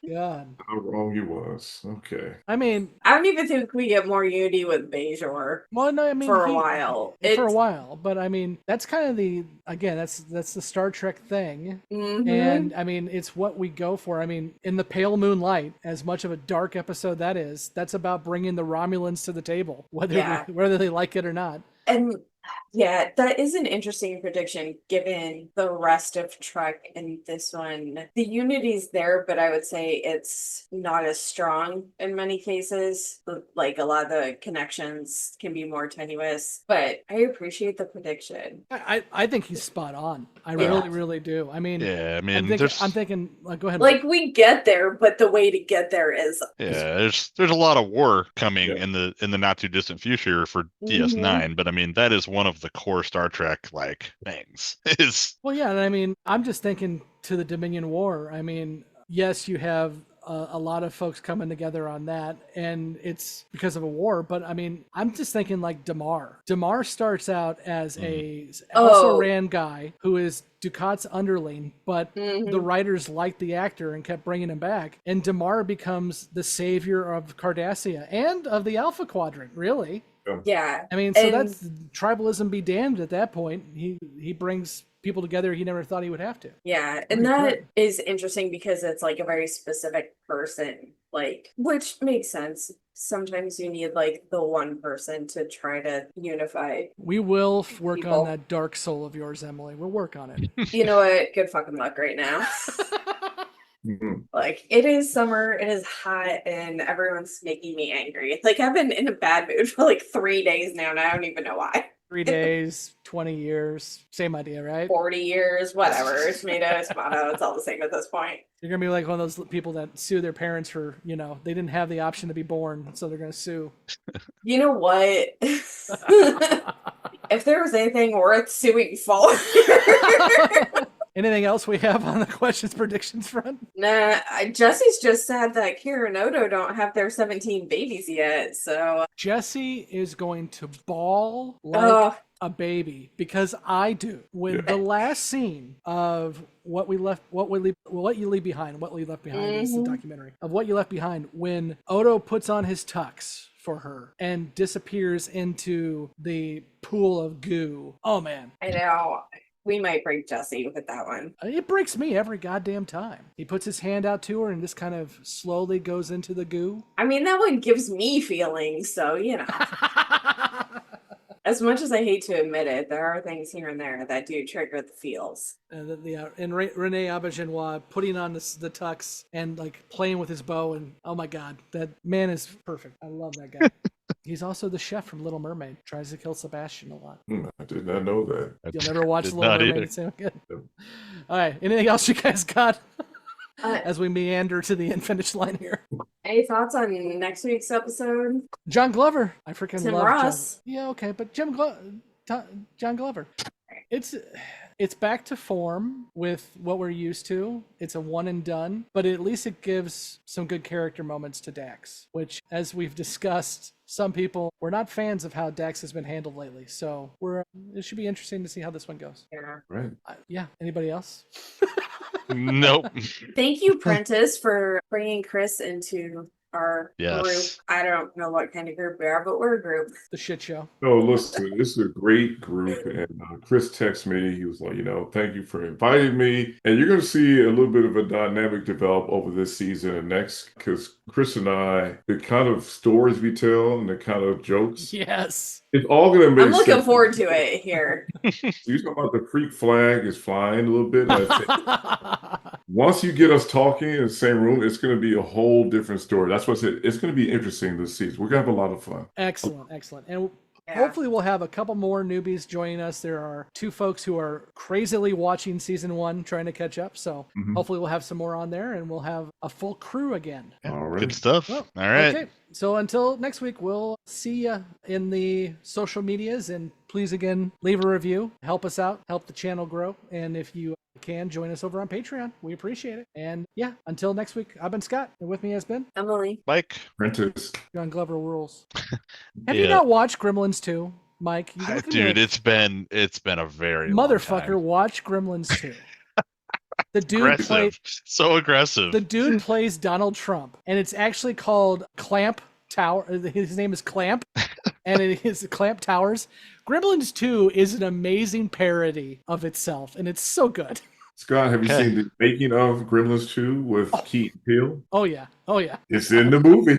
Speaker 9: God.
Speaker 2: How wrong he was. Okay.
Speaker 9: I mean,
Speaker 14: I don't even think we get more unity with Bajor.
Speaker 9: Well, no, I mean,
Speaker 14: for a while.
Speaker 9: But I mean, that's kind of that's the Star Trek thing.
Speaker 14: Mm-hmm.
Speaker 9: And I mean, it's what we go for. I mean, in the Pale Moonlight, as much of a dark episode that is, that's about bringing the Romulans to the table, whether they like it or not.
Speaker 14: And yeah, that is an interesting prediction given the rest of Trek and this one. The unity's there, but I would say it's not as strong in many cases. Like, a lot of the connections can be more tenuous, but I appreciate the prediction.
Speaker 9: I think he's spot on. I really, really do. I mean,
Speaker 11: yeah, I mean,
Speaker 9: I'm thinking, go ahead.
Speaker 14: Like, we get there, but the way to get there is
Speaker 11: there's a lot of war coming in the not too distant future for DS9, but I mean, that is one of the core Star Trek things.
Speaker 9: Well, yeah, and I mean, I'm just thinking to the Dominion War. I mean, yes, you have a lot of folks coming together on that, and it's because of a war. But I mean, I'm just thinking like Damar. Damar starts out as a also ran guy who is Ducat's underling, but the writers liked the actor and kept bringing him back. And Damar becomes the savior of Cardassia and of the Alpha Quadrant, really.
Speaker 14: Yeah.
Speaker 9: I mean, so that's tribalism be damned at that point. He brings people together he never thought he would have to.
Speaker 14: Yeah, and that is interesting because it's like a very specific person, which makes sense. Sometimes you need the one person to try to unify.
Speaker 9: We will work on that dark soul of yours, Emily. We'll work on it.
Speaker 14: You know what? Good fucking luck right now. It is summer, it is hot, and everyone's making me angry. I've been in a bad mood for 3 days now, and I don't even know why.
Speaker 9: 3 days, 20 years, same idea, right?
Speaker 14: 40 years, whatever. Tomato, tomato, it's all the same at this point.
Speaker 9: You're gonna be like one of those people that sue their parents for, they didn't have the option to be born, so they're gonna sue.
Speaker 14: You know what? If there was anything worth suing for.
Speaker 9: Anything else we have on the questions predictions front?
Speaker 14: Nah, Jesse's just sad that Kira and Odo don't have their 17 babies yet, so.
Speaker 9: Jessi is going to bawl like a baby because I do. When the last scene of What You Leave Behind is the documentary of What You Left Behind, when Odo puts on his tux for her and disappears into the pool of goo. Oh man.
Speaker 14: I know. We might break Jessi with that one.
Speaker 9: It breaks me every goddamn time. He puts his hand out to her and just kind of slowly goes into the goo.
Speaker 14: I mean, that one gives me feelings, so, As much as I hate to admit it, there are things here and there that do trigger the feels.
Speaker 9: And Rene Aubergenois putting on the tux and like playing with his bow, and oh my god, that man is perfect. I love that guy. He's also the chef from Little Mermaid. Tries to kill Sebastian a lot.
Speaker 2: I did not know that.
Speaker 9: You'll never watch Little Mermaid. Same good. All right. Anything else you guys got as we meander to the finish line here?
Speaker 14: Any thoughts on next week's episode?
Speaker 9: John Glover. I freaking
Speaker 14: Tim
Speaker 9: love
Speaker 14: Ross.
Speaker 9: John. Yeah, okay, but John Glover. It's back to form with what we're used to. It's a one and done, but at least it gives some good character moments to Dax, which, as we've discussed, some people were not fans of how Dax has been handled lately. So it should be interesting to see how this one goes.
Speaker 14: Yeah.
Speaker 2: Right.
Speaker 9: Yeah. Anybody else?
Speaker 11: Nope.
Speaker 14: Thank you, Prentice, for bringing Chris into our
Speaker 11: Yes.
Speaker 14: group. I don't know what kind of group we are, but we're a group.
Speaker 9: The shit show.
Speaker 2: No, listen, this is a great group. And Chris texted me. He was like, thank you for inviting me. And you're going to see a little bit of a dynamic develop over this season and next, because Chris and I, the kind of stories we tell and the kind of jokes.
Speaker 9: Yes.
Speaker 2: It's all going to make
Speaker 14: I'm
Speaker 2: sense.
Speaker 14: looking forward to it here.
Speaker 2: You talking about the freak flag is flying a little bit. And I think once you get us talking in the same room, it's going to be a whole different story. That's what I said. It's going to be interesting this season. We're going to have a lot of fun.
Speaker 9: Excellent. And hopefully we'll have a couple more newbies joining us. There are 2 folks who are crazily watching season 1, trying to catch up. So hopefully we'll have some more on there and we'll have a full crew again.
Speaker 2: All right.
Speaker 11: Good stuff.
Speaker 9: Well,
Speaker 11: all right.
Speaker 9: Okay. So until next week, we'll see you in the social medias, and please again, leave a review, help us out, help the channel grow. And if you can, join us over on Patreon. We appreciate it. And yeah, until next week, I've been Scott, and with me has been
Speaker 14: Emily,
Speaker 11: Mike,
Speaker 2: Prentice.
Speaker 9: John Glover rules. Have you not watched Gremlins 2, Mike?
Speaker 11: Dude, it's been a very
Speaker 9: motherfucker.
Speaker 11: long time.
Speaker 9: Watch Gremlins 2. The dude
Speaker 11: so aggressive.
Speaker 9: The dude plays Donald Trump, and it's actually called Clamp Tower. His name is Clamp, and it is Clamp Towers. Gremlins 2 is an amazing parody of itself, and it's so good.
Speaker 2: Scott, have you seen the making of Gremlins 2 with Key and Peele?
Speaker 9: Oh yeah.
Speaker 2: It's in the movie.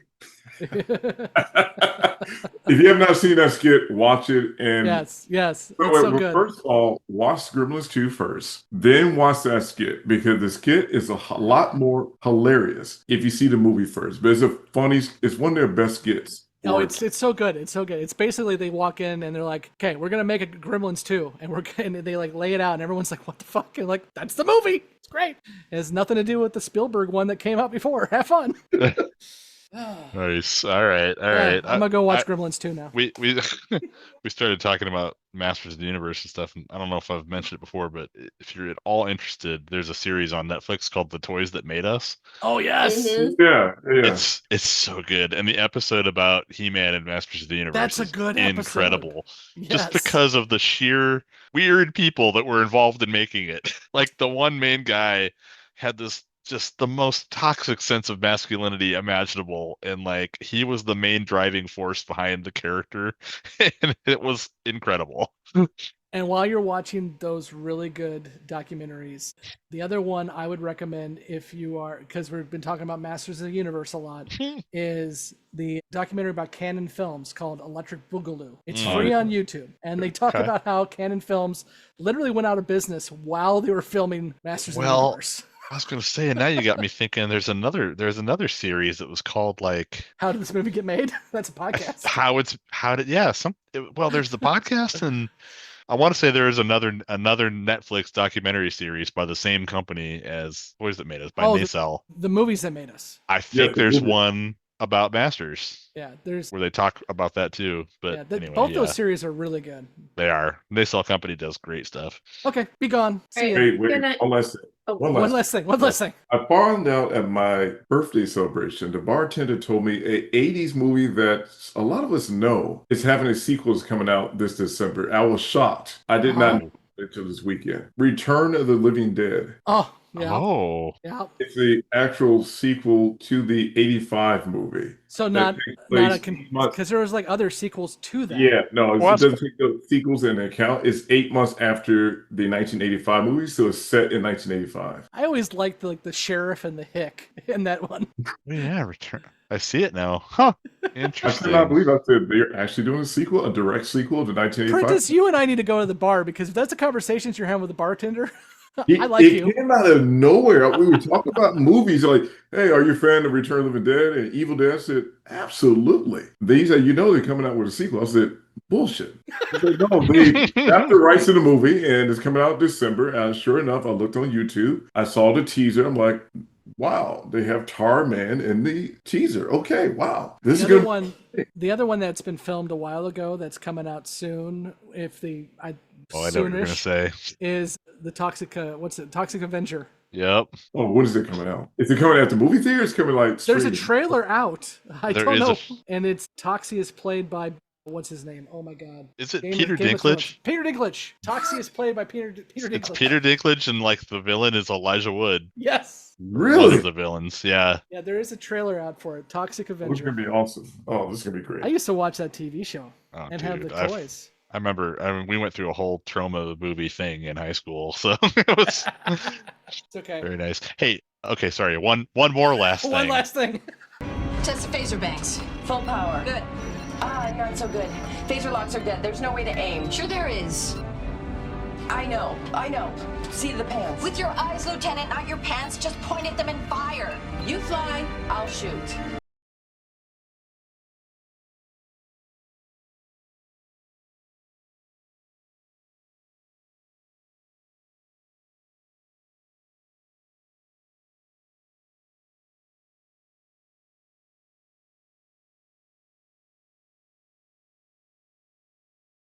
Speaker 2: If you have not seen that skit, watch it. And
Speaker 9: yes, it's so good.
Speaker 2: First of all, watch Gremlins 2 first, then watch that skit, because the skit is a lot more hilarious if you see the movie first. But it's one of their best skits.
Speaker 9: Oh, it's so good. It's so good. It's basically they walk in and they're like, "Okay, we're gonna make a Gremlins 2," and they like lay it out, and everyone's like, "What the fuck?" And like, that's the movie. It's great. It has nothing to do with the Spielberg one that came out before. Have fun.
Speaker 11: Nice. All right.
Speaker 9: I'm gonna go watch Gremlins 2 now.
Speaker 11: We we started talking about Masters of the Universe and stuff, and I don't know if I've mentioned it before, but if you're at all interested, there's a series on Netflix called The Toys That Made Us.
Speaker 9: Oh yes.
Speaker 2: Yeah.
Speaker 11: It's so good, and the episode about He-Man and Masters of the Universe
Speaker 9: That's a good episode.
Speaker 11: Incredible.
Speaker 9: Yes.
Speaker 11: Just because of the sheer weird people that were involved in making it. Like the one main guy had this just the most toxic sense of masculinity imaginable, and like he was the main driving force behind the character, and it was incredible.
Speaker 9: And while you're watching those really good documentaries, the other one I would recommend, if you are, because we've been talking about Masters of the Universe a lot, is the documentary about Canon Films called Electric Boogaloo. It's free on YouTube. And they talk about how Canon Films literally went out of business while they were filming Masters of the Universe.
Speaker 11: I was gonna say, and now you got me thinking. There's another series that was called like
Speaker 9: How did this movie get made? That's a podcast.
Speaker 11: There's the podcast, and I want to say there is another Netflix documentary series by the same company as what is it made as by Nacelle.
Speaker 9: The movies that made us.
Speaker 11: I think there's one about Masters.
Speaker 9: Yeah, there's
Speaker 11: where they talk about that too. But anyway,
Speaker 9: both those series are really good.
Speaker 11: They are. Nacelle Company does great stuff.
Speaker 9: Okay, be gone. See
Speaker 2: Hey,
Speaker 9: you.
Speaker 2: wait, one last thing.
Speaker 9: One last thing.
Speaker 2: I found out at my birthday celebration, the bartender told me a 80s movie that a lot of us know is having a sequel is coming out this December. I was shocked. I did not know until this weekend. Return of the Living Dead.
Speaker 9: Oh, yeah.
Speaker 11: Oh.
Speaker 9: Yeah.
Speaker 2: It's the actual sequel to the 85 movie.
Speaker 9: So not because there was like other sequels to that.
Speaker 2: Yeah, no, it doesn't take the sequels into account. It's 8 months after the 1985 movie, so it's set in 1985.
Speaker 9: I always liked the sheriff and the hick in that one.
Speaker 11: Yeah, Return. I see it now. Huh. Interesting.
Speaker 2: I cannot believe I said they're actually doing a sequel, a direct sequel to 1985.
Speaker 9: Prentice, you and I need to go to the bar because if that's the conversations you're having with the bartender, I like
Speaker 2: it
Speaker 9: you.
Speaker 2: Came out of nowhere. We were talking about movies like, hey, are you a fan of Return of the Dead and Evil Dead? I said, absolutely. They said, they're coming out with a sequel. I said, bullshit. I said, no, they got the rights to the movie and it's coming out in December. And sure enough, I looked on YouTube. I saw the teaser. I'm like, wow, they have Tar Man in the teaser. Okay, wow. This is good.
Speaker 9: The other one that's been filmed a while ago that's coming out soon,
Speaker 11: I know what you're gonna say.
Speaker 9: Is the Toxic Avenger.
Speaker 11: Yep.
Speaker 2: Oh, when is it coming out? Is it coming out to movie theaters? Coming like
Speaker 9: There's a trailer out. I don't know. And it's Toxie is played by what's his name? Oh my god.
Speaker 11: Is it Peter Dinklage?
Speaker 9: Peter Dinklage. Toxie is played by Peter Dinklage.
Speaker 11: It's Peter Dinklage, and like the villain is Elijah Wood.
Speaker 9: Yes.
Speaker 2: Really?
Speaker 11: One of the villains, yeah.
Speaker 9: Yeah, there is a trailer out for it. Toxic Avenger.
Speaker 2: It's gonna be awesome. Oh, this is gonna be great.
Speaker 9: I used to watch that TV show and have the toys.
Speaker 11: I remember we went through a whole trauma movie thing in high school, so it was
Speaker 9: it's okay.
Speaker 11: Very nice. Hey, okay, sorry. One more last thing.
Speaker 9: One last thing.
Speaker 17: Test the phaser banks. Full power. Good. Not so good. Phaser locks are dead. There's no way to aim. Sure there is. I know. See the pants. With your eyes, Lieutenant, not your pants. Just point at them and fire. You fly, I'll shoot.